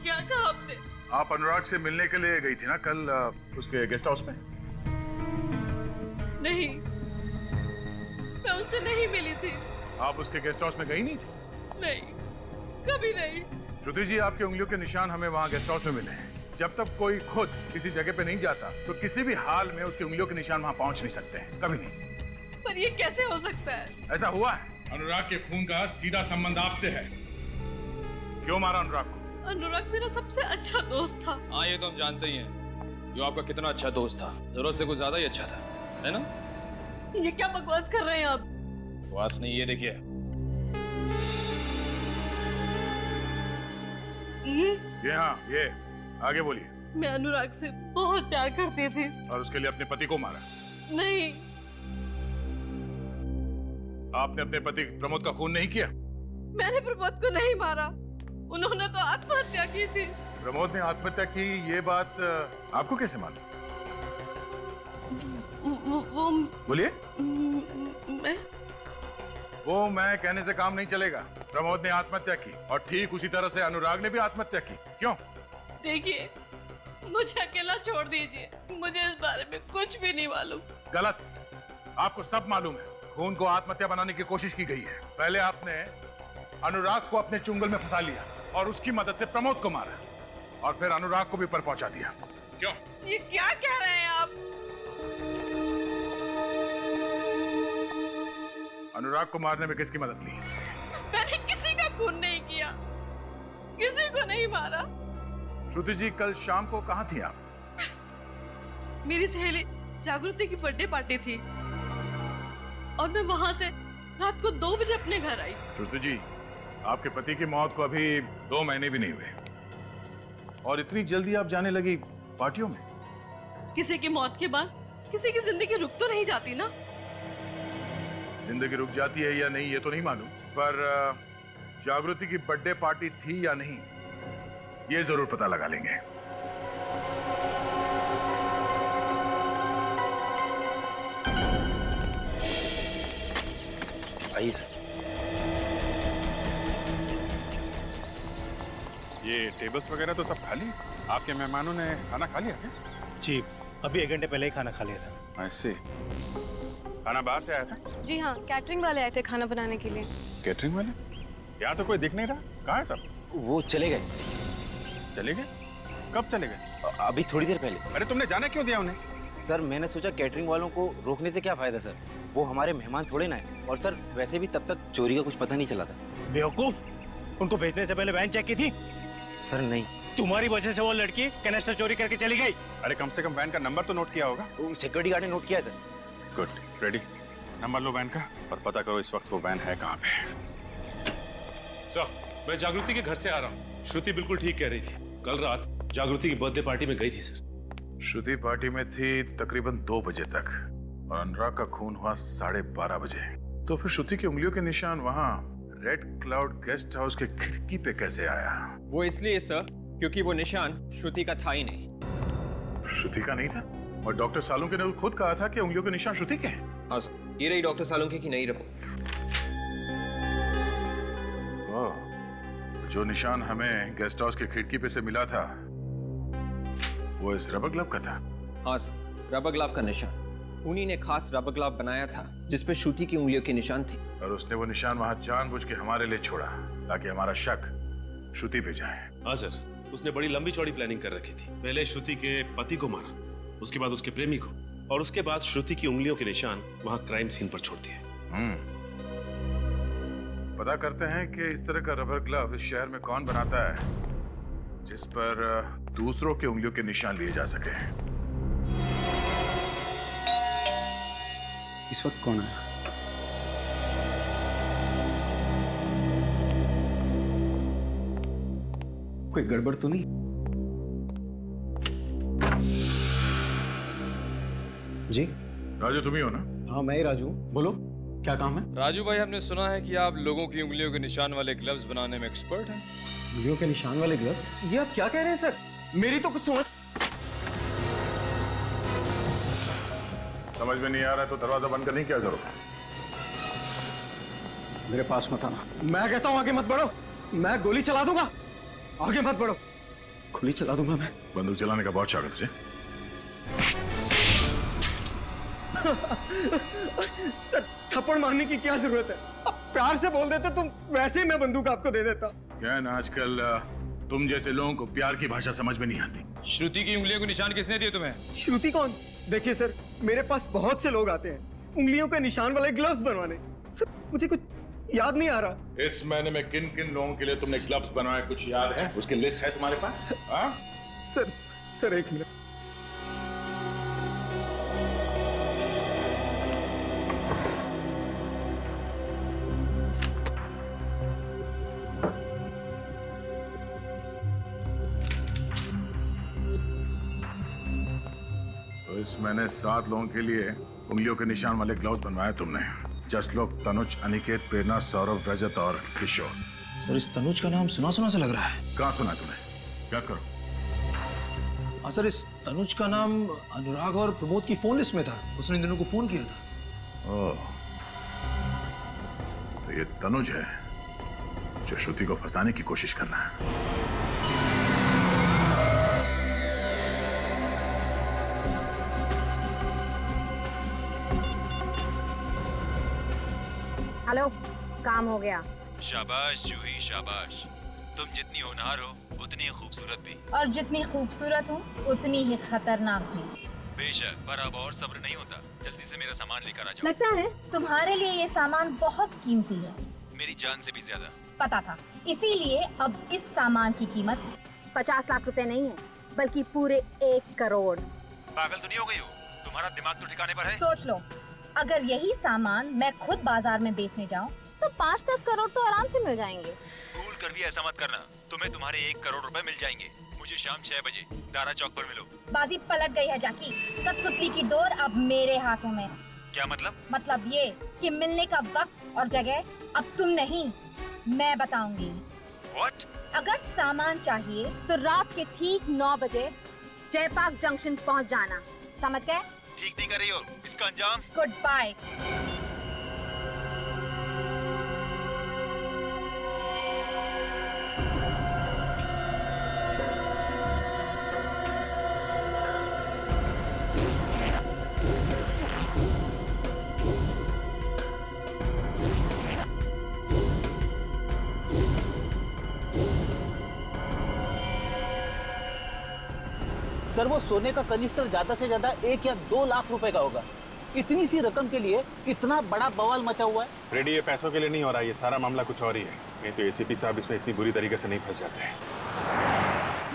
[SPEAKER 16] क्या कहा आपने?
[SPEAKER 2] आप अनुराग से मिलने के लिए गई थी ना कल उसके गेस्ट हाउस में?
[SPEAKER 16] नहीं, मैं उनसे नहीं मिली थी।
[SPEAKER 2] आप उसके गेस्ट हाउस में गई नहीं थी?
[SPEAKER 16] नहीं, कभी नहीं।
[SPEAKER 2] श्रुति जी, आपकी उंगलियों के निशान हमें वहाँ गेस्ट हाउस में मिले हैं। जब तक कोई खुद किसी जगह पे नहीं जाता तो किसी भी हाल में उसकी उंगलियों के निशान वहाँ पहुँच नहीं सकते हैं, कभी नहीं।
[SPEAKER 16] पर ये कैसे हो सकता है?
[SPEAKER 2] ऐसा हुआ है। अनुराग के खून का सीधा संबंध आपसे है। क्यों मारा अनुराग को?
[SPEAKER 16] अनुराग मेरा सबसे अच्छा दोस्त था।
[SPEAKER 12] हाँ, ये तो हम जानते ही हैं। जो आपका कितना अच्छा दोस्त था, जरूरत से कुछ ज्यादा ही अच्छा था, है ना?
[SPEAKER 16] ये क्या बकवास कर रहे हैं आप?
[SPEAKER 12] बकवास नहीं, ये देखिए।
[SPEAKER 2] ये हाँ, ये आगे बोलिए।
[SPEAKER 16] मैं अनुराग से बहुत प्यार करती थी।
[SPEAKER 2] और उसके लिए अपने पति को मारा?
[SPEAKER 16] नहीं।
[SPEAKER 2] आपने अपने पति प्रमोद का खून नहीं किया?
[SPEAKER 16] मैंने प्रमोद को नहीं मारा, उन्होंने तो आत्महत्या की थी।
[SPEAKER 2] प्रमोद ने आत्महत्या की, ये बात आपको कैसे मालूम?
[SPEAKER 16] वो
[SPEAKER 2] बोलिए।
[SPEAKER 16] मैं
[SPEAKER 2] वो मैं कहने से काम नहीं चलेगा। प्रमोद ने आत्महत्या की और ठीक उसी तरह से अनुराग ने भी आत्महत्या की। क्यों?
[SPEAKER 16] देखिए, मुझे अकेला छोड़ दीजिए, मुझे इस बारे में कुछ भी नहीं मालूम।
[SPEAKER 2] गलत, आपको सब मालूम है। खून को आत्महत्या बनाने की कोशिश की गई है। पहले आपने अनुराग को अपने चुंगल में फंसा लिया और उसकी मदद से प्रमोद को मारा और फिर अनुराग को भी ऊपर पहुंचा दिया। क्यों?
[SPEAKER 16] ये क्या कह रहे हैं आप?
[SPEAKER 2] अनुराग को मारने में किसकी मदद ली?
[SPEAKER 16] मैंने किसी का खून नहीं किया, किसी को नहीं मारा।
[SPEAKER 2] श्रुति जी, कल शाम को कहाँ थी आप?
[SPEAKER 16] मेरी सहेली जागृति की बर्थडे पार्टी थी और मैं वहां से रात को 2 बजे अपने घर आई।
[SPEAKER 2] श्रुति जी, आपके पति की मौत को अभी 2 महीने भी नहीं हुए और इतनी जल्दी आप जाने लगी पार्टियों में?
[SPEAKER 16] किसी की मौत के बाद किसी की जिंदगी रुक तो नहीं जाती ना।
[SPEAKER 2] जिंदगी रुक जाती है या नहीं ये तो नहीं मालूम, पर जागृति की बर्थडे पार्टी थी या नहीं ये जरूर पता लगा लेंगे।
[SPEAKER 11] आइए।
[SPEAKER 1] ये टेबल्स वगैरह तो सब खाली? आपके मेहमानों ने खाना खा लिया क्या?
[SPEAKER 10] जी, अभी 1 घंटे पहले ही खाना खा लिया था।
[SPEAKER 1] ऐसे खाना बाहर से आया था?
[SPEAKER 15] जी हाँ, कैटरिंग वाले आए थे खाना बनाने के लिए।
[SPEAKER 1] कैटरिंग वाले? यहाँ तो कोई दिख नहीं रहा, कहाँ है सब?
[SPEAKER 6] वो चले गए।
[SPEAKER 1] चले गए? कब चले गए?
[SPEAKER 6] अभी थोड़ी देर पहले।
[SPEAKER 1] अरे तुमने जाने क्यों दिया उन्हें?
[SPEAKER 6] सर, मैंने सोचा कैटरिंग वालों को रोकने से क्या फायदा सर, वो हमारे मेहमान थोड़े ना है। और सर, वैसे भी तब तक चोरी का कुछ पता नहीं चला था।
[SPEAKER 10] बेवकूफ, उनको भेजने से पहले वैन चेक की थी?
[SPEAKER 6] सर नहीं।
[SPEAKER 10] तुम्हारी वजह से वो लड़की कैनेस्टर चोरी करके चली गई।
[SPEAKER 1] अरे कम से कम वैन का नंबर तो नोट किया होगा।
[SPEAKER 6] सिक्योरिटी गार्ड ने नोट किया है सर।
[SPEAKER 1] Good, ready. नंबर लो वैन का और पता करो इस वक्त वो वैन है कहाँ पे।
[SPEAKER 5] सर, मैं जागृति के घर से आ रहा हूँ। श्रुति बिल्कुल ठीक कह रही थी। कल रात जागृति की बर्थडे पार्टी में गई थी सर।
[SPEAKER 2] श्रुति पार्टी में थी तकरीबन 2 बजे तक और अनुराग का खून हुआ 12:30 बजे। तो फिर श्रुति की उंगलियों के निशान वहाँ रेड क्लाउड गेस्ट हाउस के खिड़की पे कैसे आया?
[SPEAKER 4] वो इसलिए सर क्योंकि वो निशान श्रुति का था ही नहीं।
[SPEAKER 2] श्रुति का नहीं था? और डॉक्टर सालुंके ने खुद कहा था कि उंगलियों के निशान श्रुति के हैं।
[SPEAKER 4] हाँ सर, ये रही डॉक्टर सालुंके की नई रिपोर्ट।
[SPEAKER 2] जो निशान हमें गेस्ट हाउस की खिड़की पे से मिला था वो इस रबर ग्लव का था।
[SPEAKER 4] हाँ सर, रबर ग्लव का निशान। उन्हीं ने खास रबर ग्लव बनाया था जिसपे श्रुति की उंगलियों के निशान थे।
[SPEAKER 2] और उसने वो निशान वहां जानबूझ के हमारे लिए छोड़ा ताकि हमारा शक श्रुति पे जाए।
[SPEAKER 5] हाँ सर, उसने बड़ी लंबी चौड़ी प्लानिंग कर रखी थी। पहले श्रुति के पति को मारा, उसके बाद उसके प्रेमी को, और उसके बाद श्रुति की उंगलियों के निशान वहां क्राइम सीन पर छोड़ दिए।
[SPEAKER 2] पता करते हैं कि इस तरह का रबर ग्लव इस शहर में कौन बनाता है जिस पर दूसरों के उंगलियों के निशान लिए जा सके।
[SPEAKER 9] इस वक्त कौन आया? कोई गड़बड़ तो नहीं? जी
[SPEAKER 2] राजू, तुम ही हो ना?
[SPEAKER 9] हाँ, मैं ही राजू। बोलो, क्या काम है?
[SPEAKER 12] राजू भाई, हमने सुना है कि आप लोगों की उंगलियों के निशान वाले ग्लव्स बनाने में एक्सपर्ट हैं।
[SPEAKER 9] उंगलियों के निशान वाले ग्लव्स? ये आप क्या कह रहे हैं सर? मेरी तो कुछ
[SPEAKER 2] समझ में नहीं आ रहा है तो दरवाजा बंद करने की क्या जरूरत है?
[SPEAKER 9] मेरे पास मत आना। मैं कहता हूँ आगे मत बढ़ो, मैं गोली चला दूंगा। आगे मत बढ़ो, गोली चला दूंगा मैं।
[SPEAKER 2] बंदूक चलाने का बहुत शौक है तुझे?
[SPEAKER 9] सर, थप्पड़ मारने की क्या जरूरत है? अब प्यार से बोल देते तुम, वैसे ही मैं बंदूक आपको दे देता।
[SPEAKER 2] क्या है ना, आजकल तुम जैसे लोगों को प्यार की भाषा समझ में नहीं आती।
[SPEAKER 12] श्रुति की उंगलियों के निशान किसने दिए तुम्हें?
[SPEAKER 9] श्रुति कौन? देखिए सर, मेरे पास बहुत से लोग आते हैं उंगलियों के निशान वाले ग्लव्स बनवाने। सर, मुझे कुछ याद नहीं आ रहा।
[SPEAKER 2] इस महीने में किन किन लोगों के लिए तुमने ग्लव्स बनवाए, कुछ याद है? उसकी लिस्ट है तुम्हारे पास? हाँ?
[SPEAKER 9] सर एक मिनट।
[SPEAKER 2] तो इस महीने 7 लोगों के लिए उंगलियों के निशान वाले ग्लव्स बनवाए तुमने। जसलोक, तनुज, अनिकेत, प्रेरणा, सौरभ, रजत और किशोर।
[SPEAKER 9] सर, इस तनुज का नाम सुना सुना सा लग रहा है।
[SPEAKER 2] कहाँ सुना है तुमने? याद करो।
[SPEAKER 9] हाँ सर, इस तनुज का नाम अनुराग और प्रमोद की फोन लिस्ट में था। उसने इन दोनों को फोन किया था।
[SPEAKER 2] ओह, तो ये तनुज है जो श्रुति को फंसाने की कोशिश कर रहा है।
[SPEAKER 17] हेलो, काम हो गया।
[SPEAKER 11] शाबाश जूही, शाबाश। तुम जितनी होनहार हो उतनी ही खूबसूरत भी।
[SPEAKER 17] और जितनी खूबसूरत हूँ उतनी ही खतरनाक भी।
[SPEAKER 11] बेशक, पर अब और सब्र नहीं होता। जल्दी से मेरा सामान लेकर आ जाओ।
[SPEAKER 17] लगता है तुम्हारे लिए ये सामान बहुत कीमती है।
[SPEAKER 11] मेरी जान से भी ज्यादा।
[SPEAKER 17] पता था, इसीलिए अब इस सामान की कीमत 50 लाख रुपए नहीं है, बल्कि पूरे 1 करोड़।
[SPEAKER 11] पागल तो नहीं हो गई हो? तुम्हारा दिमाग तो ठिकाने पर है?
[SPEAKER 17] सोच लो, अगर यही सामान मैं खुद बाजार में बेचने जाऊं तो 5-10 करोड़ तो आराम से मिल जाएंगे।
[SPEAKER 11] भूल कर भी ऐसा मत करना। तुम्हें तुम्हारे 1 करोड़ रुपए मिल जाएंगे। मुझे शाम 6 बजे दारा चौक पर मिलो।
[SPEAKER 17] बाजी पलट गई है जाकी। कठपुतली की डोर अब मेरे हाथों में है।
[SPEAKER 11] क्या मतलब?
[SPEAKER 17] मतलब ये कि मिलने का वक्त और जगह अब तुम नहीं, मैं बताऊंगी।
[SPEAKER 11] What?
[SPEAKER 17] अगर सामान चाहिए तो रात के ठीक 9 बजे जयपाक जंक्शन पहुंच जाना। समझ गए?
[SPEAKER 11] ठीक नहीं कर रही हो। इसका अंजाम?
[SPEAKER 17] Good bye.
[SPEAKER 7] सर, वो सोने का कनिस्टर ज्यादा से ज्यादा 1 या 2 लाख रुपए का होगा। इतनी सी रकम के लिए इतना बड़ा बवाल मचा हुआ है।
[SPEAKER 1] रेडी, ये पैसों के लिए नहीं हो रहा, ये सारा मामला कुछ और ही है। नहीं तो एसीपी साहब इसमें इतनी बुरी तरीके से नहीं फंस जाते।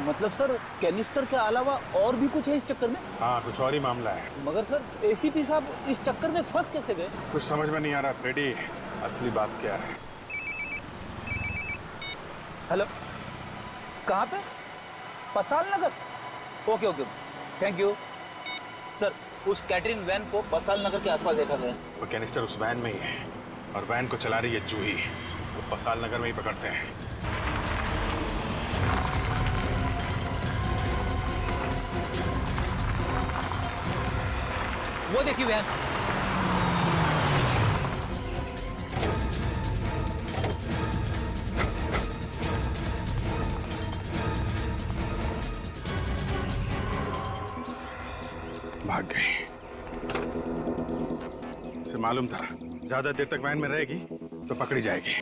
[SPEAKER 7] मतलब सर, कैनिस्टर के अलावा और भी कुछ है इस चक्कर में?
[SPEAKER 1] हाँ, कुछ और ही मामला है।
[SPEAKER 7] मगर सर, एसीपी साहब इस चक्कर में फंस कैसे गए?
[SPEAKER 1] कुछ समझ में नहीं आ रहा रेडी, असली बात क्या है।
[SPEAKER 7] हेलो, कहाँ पे? Pasal Nagar? Okay okay, thank you sir. उस कैटरिंग वैन को पसाल नगर के आसपास देखा गया।
[SPEAKER 1] वो कैनिस्टर उस वैन में ही है और वैन को चला रही है जूही। उसको पसाल नगर में ही पकड़ते हैं।
[SPEAKER 7] वो देखिए वैन।
[SPEAKER 1] भाग गई। से मालूम था ज्यादा देर तक वैन में रहेगी तो पकड़ी जाएगी।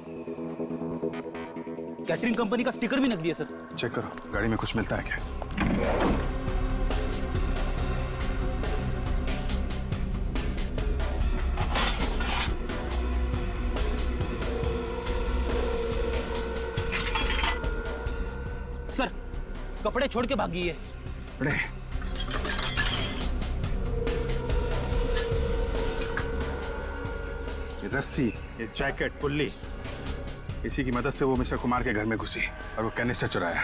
[SPEAKER 7] कैटरिंग कंपनी का टिकट भी नकदी है सर।
[SPEAKER 1] चेक करो, गाड़ी में कुछ मिलता है क्या?
[SPEAKER 7] कपड़े छोड़ के भागी है।
[SPEAKER 1] अरे ये रस्सी, ये जैकेट, पुल्ली, इसी की मदद से वो मिस्टर कुमार के घर में घुसी और वो कैनिस्टर चुराया।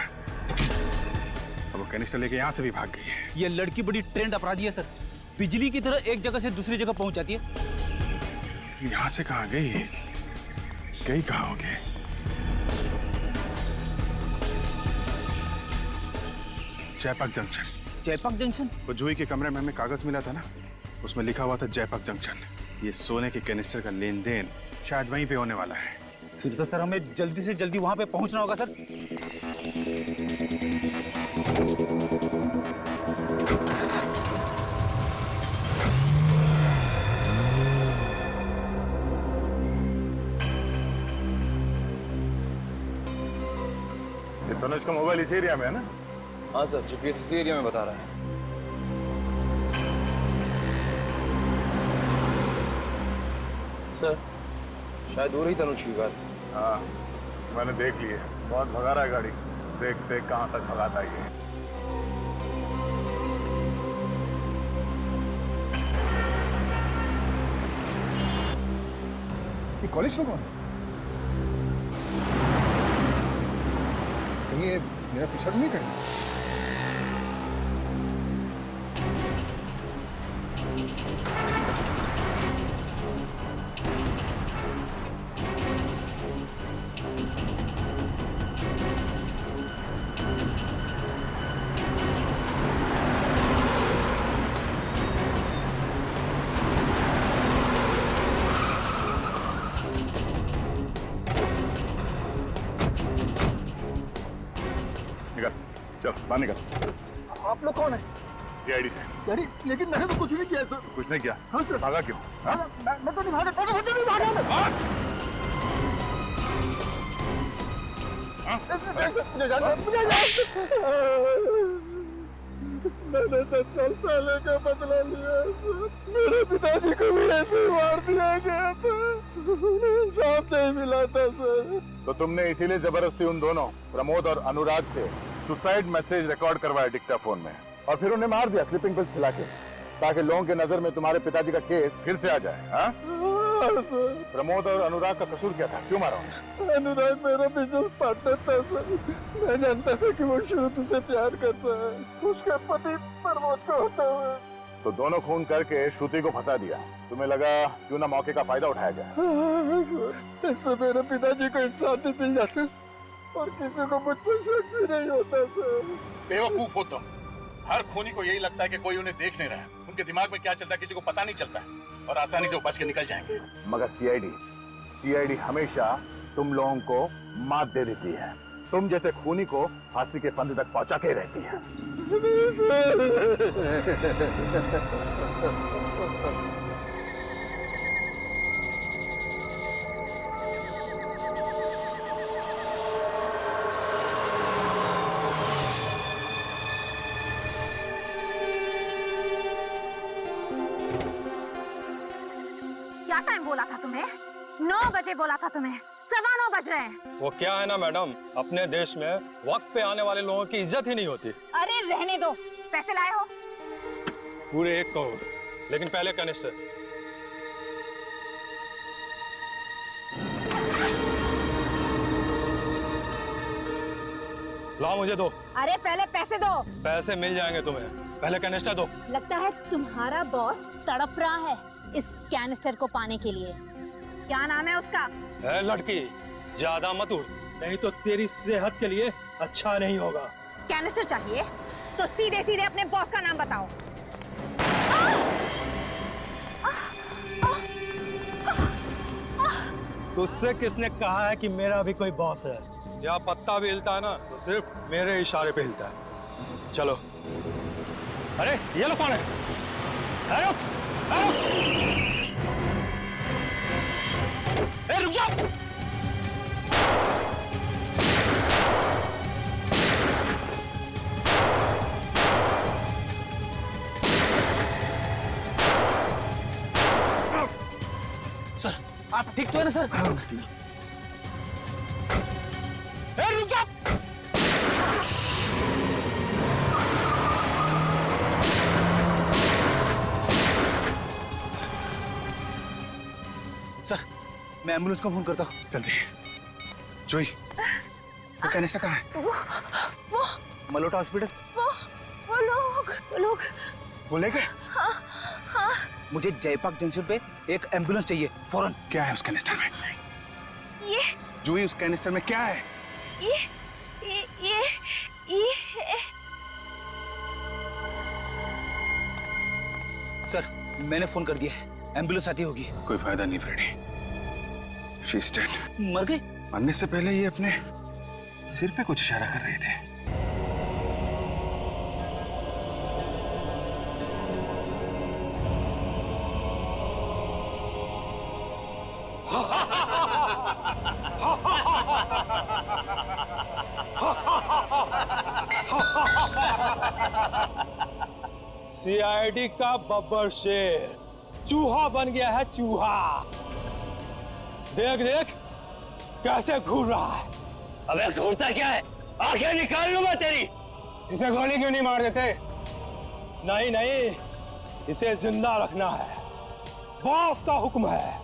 [SPEAKER 1] अब वो कैनिस्टर लेके यहाँ से भी भाग गई है।
[SPEAKER 7] ये लड़की बड़ी ट्रेंड अपराधी है सर, बिजली की तरह एक जगह से दूसरी जगह पहुंच जाती है।
[SPEAKER 1] यहाँ से कहाँ गई? गई कहाँ होगी? जयपाक जंक्शन।
[SPEAKER 7] जयपाक जंक्शन?
[SPEAKER 1] वो जूही के कमरे में हमें कागज मिला था ना, उसमें लिखा हुआ था जयपाक जंक्शन। ये सोने के कैनिस्टर का लेन देन शायद वहीं पे होने वाला है।
[SPEAKER 7] फिर तो सर हमें जल्दी से जल्दी वहां पे पहुंचना होगा सर।
[SPEAKER 1] ये तनुज का मोबाइल इस एरिया में है ना?
[SPEAKER 12] हाँ सर, जीपीएस इसी एरिया में बता रहा है। सर शायद हो रही तनुज की गाड़ी।
[SPEAKER 1] हाँ मैंने देख ली है, बहुत भगा रहा है गाड़ी। देखते कहाँ तक भगाता है ये।
[SPEAKER 8] कॉलेज में कौन है? कहीं ये मेरा पीछा तो नहीं करेगा?
[SPEAKER 1] चल बाहर निकल।
[SPEAKER 9] आप लोग कौन है?
[SPEAKER 1] सीआईडी से।
[SPEAKER 9] यानी लेकिन मैंने तो कुछ नहीं किया सर।
[SPEAKER 1] कुछ नहीं किया?
[SPEAKER 9] हाँ सर।
[SPEAKER 1] भागा क्यों? हाँ?
[SPEAKER 9] मैं तो नहीं भागा, मुझे नहीं भागा मैं। मैंने 10 साल पहले का बदला लिया सर। मेरे पिताजी को भी ऐसे ही मार दिया गया था, इंसाफ नहीं मिला था सर।
[SPEAKER 1] तो तुमने इसीलिए जबरदस्ती उन दोनों प्रमोद और अनुराग से सुसाइड मैसेज रिकॉर्ड करवाया डिक्टाफोन में, और फिर उन्हें मार दिया स्लीपिंग पिल्स खिला के, ताकि लोगों के नजर में तुम्हारे पिताजी का केस फिर से आ जाए। हाँ?
[SPEAKER 9] सर।
[SPEAKER 1] प्रमोद और अनुराग का कसूर क्या था? क्यों मारा उन्हें?
[SPEAKER 9] अनुराग मेरा बिजनेस पार्टनर था सर। मैं जानता था कि वो शुरू से प्यार करता है, उसका पति प्रमोद को होता है।
[SPEAKER 1] तो दोनों खून करके श्रुति को फंसा दिया। तुम्हें लगा क्यों ना मौके का फायदा उठाया जाए।
[SPEAKER 9] हाँ सर, इससे मेरे पिताजी को इंसाफ भी मिल जाता और किसी को मुझ पर शक भी नहीं होता सर।
[SPEAKER 2] बेवकूफ हो तुम। हर खूनी को यही लगता है कि कोई उन्हें देख नहीं रहा है। उनके दिमाग में क्या चलता है किसी को पता नहीं चलता है, और आसानी से वो बच के निकल जाएंगे।
[SPEAKER 1] मगर सीआईडी हमेशा तुम लोगों को मात दे देती है। तुम जैसे खूनी को फांसी के फंदे तक पहुंचा के रहती है।
[SPEAKER 17] क्या टाइम बोला था तुम्हें? 9 बजे बोला था तुम्हें, 9:15 बज रहे हैं।
[SPEAKER 10] वो क्या है ना मैडम, अपने देश में वक्त पे आने वाले लोगों की इज्जत ही नहीं होती।
[SPEAKER 17] अरे रहने दो, पैसे लाए हो?
[SPEAKER 10] पूरे 1 करोड़, लेकिन पहले कैनिस्टर। लाओ मुझे दो।
[SPEAKER 17] अरे पहले पैसे दो।
[SPEAKER 10] पैसे मिल जाएंगे तुम्हें, पहले कैनिस्टर दो।
[SPEAKER 17] लगता है तुम्हारा बॉस तड़प रहा है इस कैनिस्टर को पाने के लिए। क्या नाम है उसका?
[SPEAKER 10] है लड़की, ज्यादा मत उड़, नहीं तो तेरी सेहत के लिए अच्छा नहीं होगा।
[SPEAKER 17] कैनिस्टर चाहिए तो सीधे सीधे अपने बॉस का नाम बताओ।
[SPEAKER 10] तुझसे किसने कहा है कि मेरा भी कोई बॉस है? या पत्ता भी हिलता है ना तो सिर्फ मेरे इशारे पे हिलता है। चलो। अरे ये लोग कौन है? अरे रुक जाओ।
[SPEAKER 7] सर आप ठीक तो है ना सर? रुक जाओ। सर मैं एम्बुलेंस को फोन करता हूँ।
[SPEAKER 2] जल्दी। जोई, वो कैनिस्टर कहाँ है?
[SPEAKER 17] वो
[SPEAKER 7] मलोटा हॉस्पिटल।
[SPEAKER 17] वो लोग
[SPEAKER 7] वो ले गए?
[SPEAKER 17] हाँ हाँ।
[SPEAKER 7] मुझे जयपाक जंक्शन पे एक एम्बुलेंस चाहिए फौरन।
[SPEAKER 2] क्या है उस कैनिस्टर में?
[SPEAKER 17] ये
[SPEAKER 2] जोई, उस कैनिस्टर में क्या है?
[SPEAKER 17] ये
[SPEAKER 7] सर मैंने फोन कर दिया है, एम्बुलेंस आती होगी।
[SPEAKER 2] कोई फायदा नहीं फ्रेडी, शी इज डेड।
[SPEAKER 7] मर गई?
[SPEAKER 2] मरने से पहले ये अपने सिर पे कुछ इशारा कर रहे थे।
[SPEAKER 10] सीआईडी का बब्बर शेर चूहा बन गया है, चूहा। देख देख कैसे घूर रहा है।
[SPEAKER 6] अबे घूरता क्या है? आंखें निकाल लूंगा तेरी।
[SPEAKER 10] इसे गोली क्यों नहीं मार देते? नहीं नहीं, इसे जिंदा रखना है, बॉस का हुक्म है।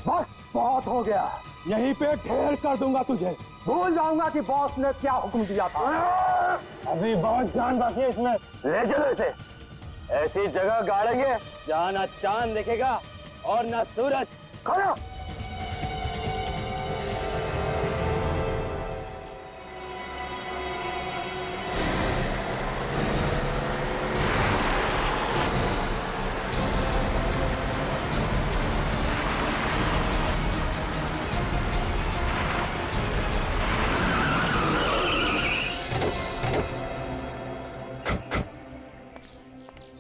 [SPEAKER 10] बस बहुत हो गया, यहीं पे ढेर कर दूंगा तुझे। भूल जाऊंगा कि बॉस ने क्या हुक्म दिया था। अभी बहुत जान बाकी है इसमें।
[SPEAKER 6] ले चलो इसे, ऐसी जगह गाड़ेंगे जहाँ ना चांद दिखेगा और ना सूरज। खड़ा।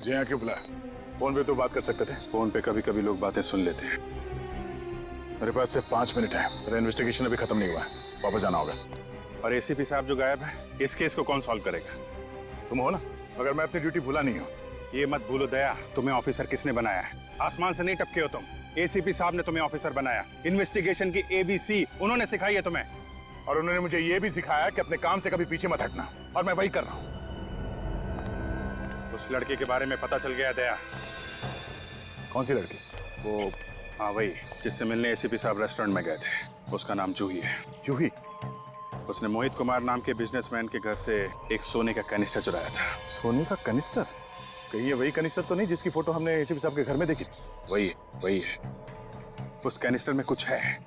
[SPEAKER 2] जी हाँ, क्यों बुलाया? फोन पे तो बात कर सकते थे। फोन पे कभी कभी लोग बातें सुन लेते हैं। मेरे पास सिर्फ 5 मिनट है, मेरा इन्वेस्टिगेशन अभी खत्म नहीं हुआ है, वापस जाना होगा।
[SPEAKER 1] और एसीपी साहब जो गायब है, इस केस को कौन सॉल्व करेगा? तुम हो ना? मगर मैं अपनी ड्यूटी भूला नहीं हूँ। ये मत भूलो दया, तुम्हें ऑफिसर किसने बनाया है? आसमान से नहीं टपके हो तुम। एसीपी साहब ने तुम्हें ऑफिसर बनाया। इन्वेस्टिगेशन की ABC उन्होंने सिखाई है तुम्हें।
[SPEAKER 2] और उन्होंने मुझे ये भी सिखाया कि अपने काम से कभी पीछे मत हटना, और मैं वही कर रहा हूँ।
[SPEAKER 1] उस लड़के के बारे में पता चल गया दया।
[SPEAKER 2] कौन सी लड़की?
[SPEAKER 1] वो हाँ वही, जिससे मिलने एसीपी साहब रेस्टोरेंट में गए थे। उसका नाम जूही है।
[SPEAKER 2] जूही?
[SPEAKER 1] उसने मोहित कुमार नाम के बिजनेसमैन के घर से एक सोने का कैनिस्टर चुराया था।
[SPEAKER 2] सोने का कैनिस्टर? कहीं ये वही कैनिस्टर तो नहीं जिसकी फोटो हमने एसीपी साहब के घर में देखी?
[SPEAKER 1] वही है। उस कैनिस्टर में कुछ है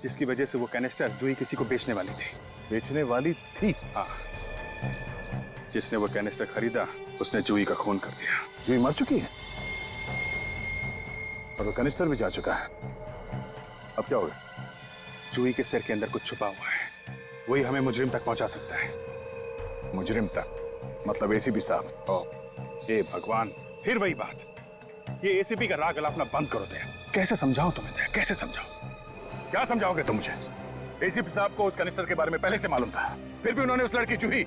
[SPEAKER 1] जिसकी वजह से वो कैनिस्टर जूही किसी को बेचने वाली थी।
[SPEAKER 2] बेचने वाली थी?
[SPEAKER 1] हाँ। जिसने वो कैनिस्टर खरीदा उसने जूही का खून कर दिया।
[SPEAKER 2] जूही मर चुकी है और वो कैनिस्टर भी जा चुका है। अब क्या होगा?
[SPEAKER 1] जूही के सिर के अंदर कुछ छुपा हुआ है, वही हमें मुजरिम तक पहुंचा सकता है।
[SPEAKER 2] मुजरिम तक? मतलब एसीपी साहब?
[SPEAKER 1] हे भगवान, फिर वही बात। ये एसीपी का राग अलापना बंद करो दया। कैसे समझाऊं तुम्हें दया, कैसे समझाऊं?
[SPEAKER 2] क्या समझाओगे तुम मुझे? एसीपी साहब को उस कैनिस्टर के बारे में पहले से मालूम था, फिर भी उन्होंने उस लड़की जूही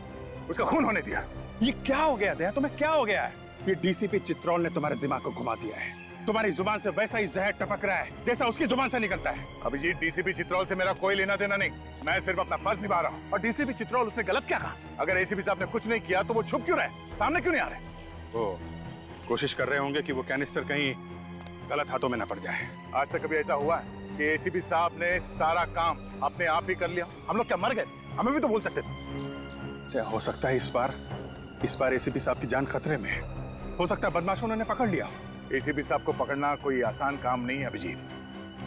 [SPEAKER 2] उसका खून होने दिया।
[SPEAKER 1] ये क्या हो गया दया, तुम्हें क्या हो गया है? ये डीसीपी चित्रोल ने तुम्हारे दिमाग को घुमा दिया है। तुम्हारी जुबान से वैसा ही जहर टपक रहा है जैसा उसकी जुबान से निकलता है।
[SPEAKER 2] अभिजीत, डीसीपी चित्रोल से मेरा कोई लेना देना नहीं, मैं सिर्फ अपना फर्ज निभा रहा हूँ।
[SPEAKER 1] और डीसीपी चित्रोल उसने गलत क्या कहा?
[SPEAKER 2] अगर एसीपी साहब ने कुछ नहीं किया तो वो छुप क्यों रहे, सामने क्यों नहीं आ रहे?
[SPEAKER 1] वो कोशिश कर रहे होंगे कि वो कैनिस्टर कहीं गलत हाथों में न पड़ जाए।
[SPEAKER 2] आज तक कभी ऐसा हुआ है कि एसीपी साहब ने सारा काम अपने आप ही कर लिया? हम लोग क्या मर गए? हमें भी तो बोल सकते थे।
[SPEAKER 1] क्या हो सकता है इस बार एसीपी साहब की जान खतरे में है। हो सकता है बदमाशों ने पकड़ लिया।
[SPEAKER 2] एसीपी साहब को पकड़ना कोई आसान काम नहीं है अभिजीत,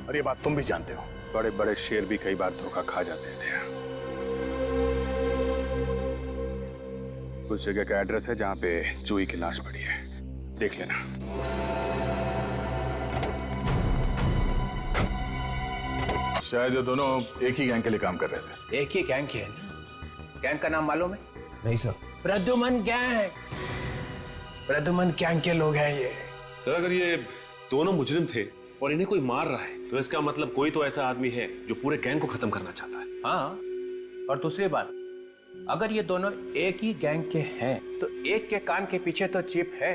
[SPEAKER 2] और ये बात तुम भी जानते हो।
[SPEAKER 1] बड़े बड़े शेर भी कई बार धोखा खा जाते थे। उस जगह का एड्रेस है जहां पे जूही की लाश पड़ी है, देख लेना।
[SPEAKER 2] शायद ये दोनों एक ही गैंग के लिए काम कर रहे थे।
[SPEAKER 3] एक ही गैंग के है ना? गैंग का नाम मालूम है?
[SPEAKER 8] नहीं sir.
[SPEAKER 3] Pradyuman gang. Pradyuman gang के लोग हैं ये।
[SPEAKER 5] सर अगर ये दोनों मुजरिम थे और इन्हें कोई मार रहा है तो इसका मतलब कोई तो ऐसा आदमी है जो पूरे गैंग को खत्म करना चाहता है।
[SPEAKER 3] हाँ, और दूसरी बात, अगर ये दोनों एक ही गैंग के हैं तो एक के कान के पीछे तो चिप है,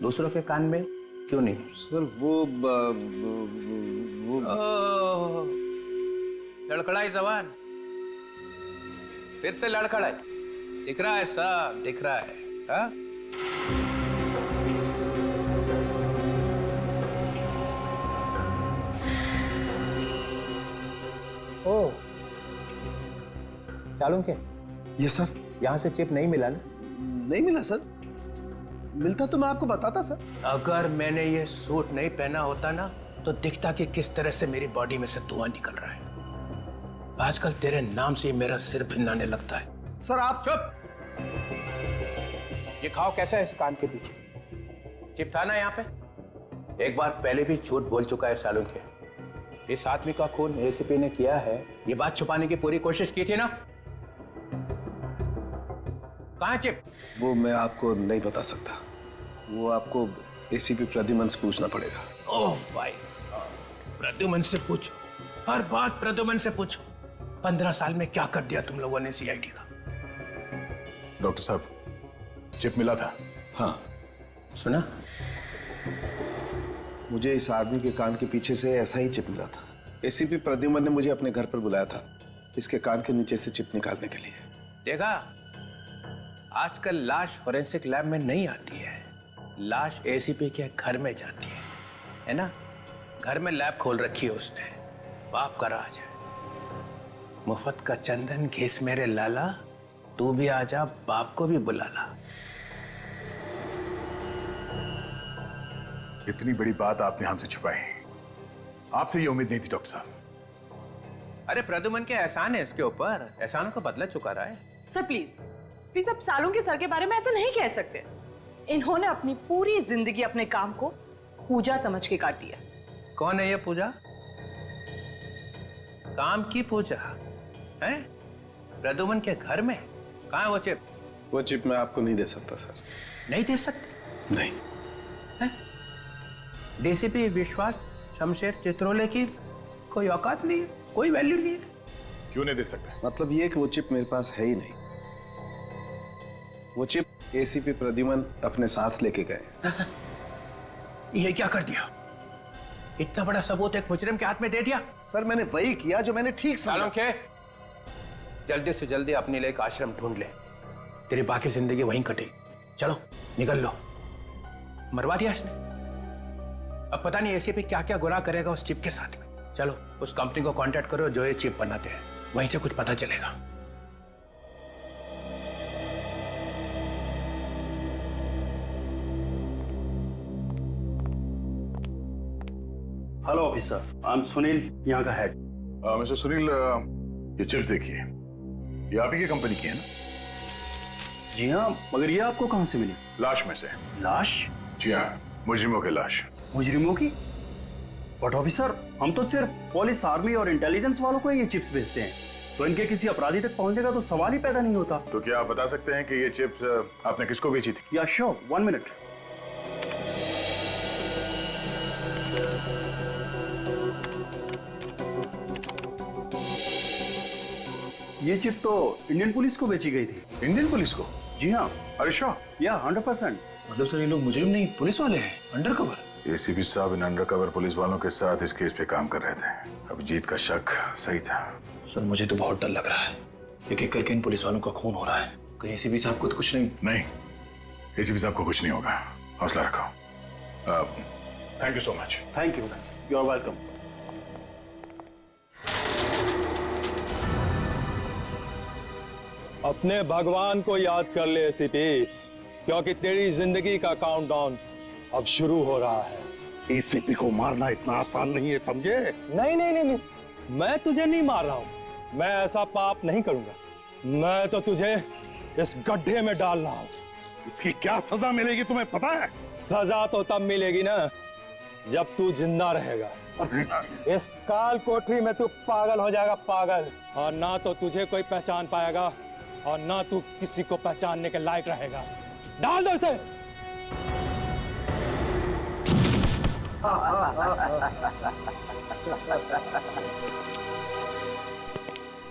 [SPEAKER 3] दूसरों के कान में क्यों नहीं?
[SPEAKER 14] सर वो
[SPEAKER 3] लड़खड़ाई जवान, फिर से लड़खड़ाई। दिख रहा है सब, दिख रहा है। हाँ? ओ, चालू के?
[SPEAKER 14] Yes sir.
[SPEAKER 3] यहाँ से चिप नहीं मिला ना?
[SPEAKER 14] नहीं मिला सर। मिलता तो मैं आपको बताता सर।
[SPEAKER 3] अगर मैंने ये सूट नहीं पहना होता ना तो दिखता कि किस तरह से मेरी बॉडी में से धुआं निकल रहा है। आजकल तेरे नाम से मेरा सिर भिन्नाने लगता है।
[SPEAKER 14] सर आप
[SPEAKER 3] चुप। ये खाओ कैसा है इस कान के पीछे? चिप था ना यहाँ पे? एक बार पहले भी झूठ बोल चुका है सालों के। इस आदमी का खून एसीपी ने किया है, ये बात छुपाने की पूरी कोशिश की थी ना? कहाँ चिप?
[SPEAKER 14] वो मैं आपको नहीं बता सकता, वो आपको एसीपी प्रद्युमन से पूछना पड़ेगा।
[SPEAKER 3] ओह भाई, प्रद्युमन से पूछो, हर बात प्रद्युमन से पूछो। 15 साल में क्या कर दिया तुम लोगों ने सीआईडी का?
[SPEAKER 2] डॉक्टर साहब, चिप मिला था?
[SPEAKER 14] हाँ।
[SPEAKER 3] सुना?
[SPEAKER 14] मुझे इस आदमी के कान के पीछे से ऐसा ही चिप मिला था। एसीपी प्रद्युमन ने मुझे अपने घर पर बुलाया था इसके कान के नीचे से चिप निकालने के लिए।
[SPEAKER 3] देखा, आजकल लाश फोरेंसिक लैब में नहीं आती है, लाश एसीपी के घर में जाती है ना? घर में लैब खोल रखी है उसने, बाप का राज है। मुफ्त का चंदन घिस मेरे लाला, तू भी आजा, बाप को भी बुला ला।
[SPEAKER 2] इतनी बड़ी बात आपने हमसे छुपाई, आपसे ये उम्मीद नहीं थी डॉक्टर साहब।
[SPEAKER 3] अरे प्रद्युमन के एहसान है इसके ऊपर, एहसानों का बदला चुका रहा है।
[SPEAKER 15] सर प्लीज आप सालों के सर के बारे में ऐसा नहीं कह सकते। इन्होंने अपनी पूरी जिंदगी अपने काम को पूजा समझ के काटी है।
[SPEAKER 3] कौन है ये पूजा? काम की पूजा है? प्रद्युमन के घर में? कहाँ है वो चिप?
[SPEAKER 14] वो चिप मैं आपको नहीं दे सकता सर।
[SPEAKER 3] नहीं दे सकते?
[SPEAKER 14] नहीं।
[SPEAKER 3] डीसीपी विश्वास शमशेर चित्रोले की कोई औकात नहीं है, कोई वैल्यू नहीं है।
[SPEAKER 2] क्यों नहीं दे सकते?
[SPEAKER 14] मतलब ये कि वो चिप मेरे पास है ही नहीं। वो चिप एसीपी प्रद्युमन अपने साथ लेके गए।
[SPEAKER 3] ये क्या कर दिया? इतना बड़ा सबूत एक मुजरिम के हाथ में दे दिया?
[SPEAKER 14] सर मैंने वही किया जो मैंने ठीक समझा।
[SPEAKER 3] के जल्दी से जल्दी अपने लिए एक आश्रम ढूंढ ले, तेरी बाकी जिंदगी वहीं कटेगी। चलो निकल लो। मरवा दिया इसने, अब पता नहीं एसीपी क्या क्या गुनाह करेगा उस चिप के साथ में। चलो उस कंपनी को कांटेक्ट करो जो ये चिप बनाते हैं, वहीं से कुछ पता चलेगा।
[SPEAKER 18] Hello officer, I am Sunil, यहाँ का हेड।
[SPEAKER 2] मिस्टर सुनील, ये चिप्स देखिए, ये आप ही की कंपनी की है ना?
[SPEAKER 18] जी हाँ, मगर ये आपको कहाँ से मिली?
[SPEAKER 2] लाश में से।
[SPEAKER 18] लाश?
[SPEAKER 2] जी हाँ, मुजरिमों की लाश।
[SPEAKER 18] मुजरिमों की? बट ऑफिसर, हम तो सिर्फ पुलिस, आर्मी और इंटेलिजेंस वालों को ये चिप्स भेजते हैं, तो इनके किसी अपराधी तक पहुंचने का तो सवाल ही पैदा नहीं होता।
[SPEAKER 2] तो क्या आप बता सकते हैं कि ये चिप्स आपने किसको बेची थी?
[SPEAKER 18] या श्योर, 1 मिनट। ये चिप तो इंडियन पुलिस को बेची गई थी।
[SPEAKER 2] इंडियन पुलिस को?
[SPEAKER 18] जी हाँ।
[SPEAKER 2] अरे श्योर?
[SPEAKER 18] या 100%।
[SPEAKER 3] मतलब सर ये लोग मुजरिम नहीं, पुलिस वाले हैं, अंडरकवर।
[SPEAKER 2] एसीपी साहब इन अंडरकवर पुलिस वालों के साथ इस केस पे काम कर रहे थे। अभिजीत का शक सही था।
[SPEAKER 12] सर मुझे तो बहुत डर लग रहा है, एक एक करके इन पुलिस वालों का खून हो रहा है। कहीं एसीपी साहब को तो कुछ नहीं?
[SPEAKER 2] एसीपी साहब को कुछ नहीं होगा, हौसला रखो। Thank you so much.
[SPEAKER 18] Thank you, you are welcome.
[SPEAKER 10] अपने भगवान को याद कर ले एसीपी, क्योंकि तेरी जिंदगी का काउंटडाउन अब शुरू हो रहा है।
[SPEAKER 9] एसीपी को मारना इतना आसान नहीं है, समझे?
[SPEAKER 10] नहीं नहीं नहीं नहीं, मैं तुझे नहीं मार रहा हूं। मैं ऐसा पाप नहीं करूंगा। मैं तो तुझे इस गड्ढे में डाल रहा हूं।
[SPEAKER 9] इसकी क्या सजा मिलेगी तुम्हें पता है?
[SPEAKER 10] सजा तो तब मिलेगी ना जब तू जिंदा रहेगा। इस काल कोठरी में तू पागल हो जाएगा, पागल। और ना तो तुझे कोई पहचान पाएगा और ना तू किसी को पहचानने के लायक रहेगा। डाल दो इसे।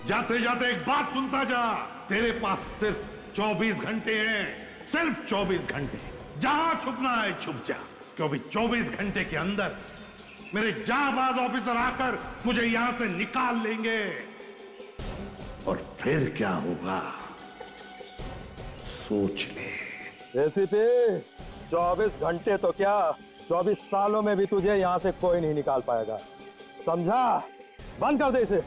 [SPEAKER 9] जाते जाते एक बात सुनता जा, तेरे पास सिर्फ 24 घंटे हैं, सिर्फ 24 घंटे। जहां छुपना है छुप जा, क्योंकि 24 घंटे के अंदर मेरे जाबाज ऑफिसर आकर मुझे यहां से निकाल लेंगे। और फिर क्या होगा सोच ले।
[SPEAKER 10] एसीपी, 24 घंटे तो क्या, 24 सालों में भी तुझे यहां से कोई नहीं निकाल पाएगा, समझा? बंद कर दे इसे।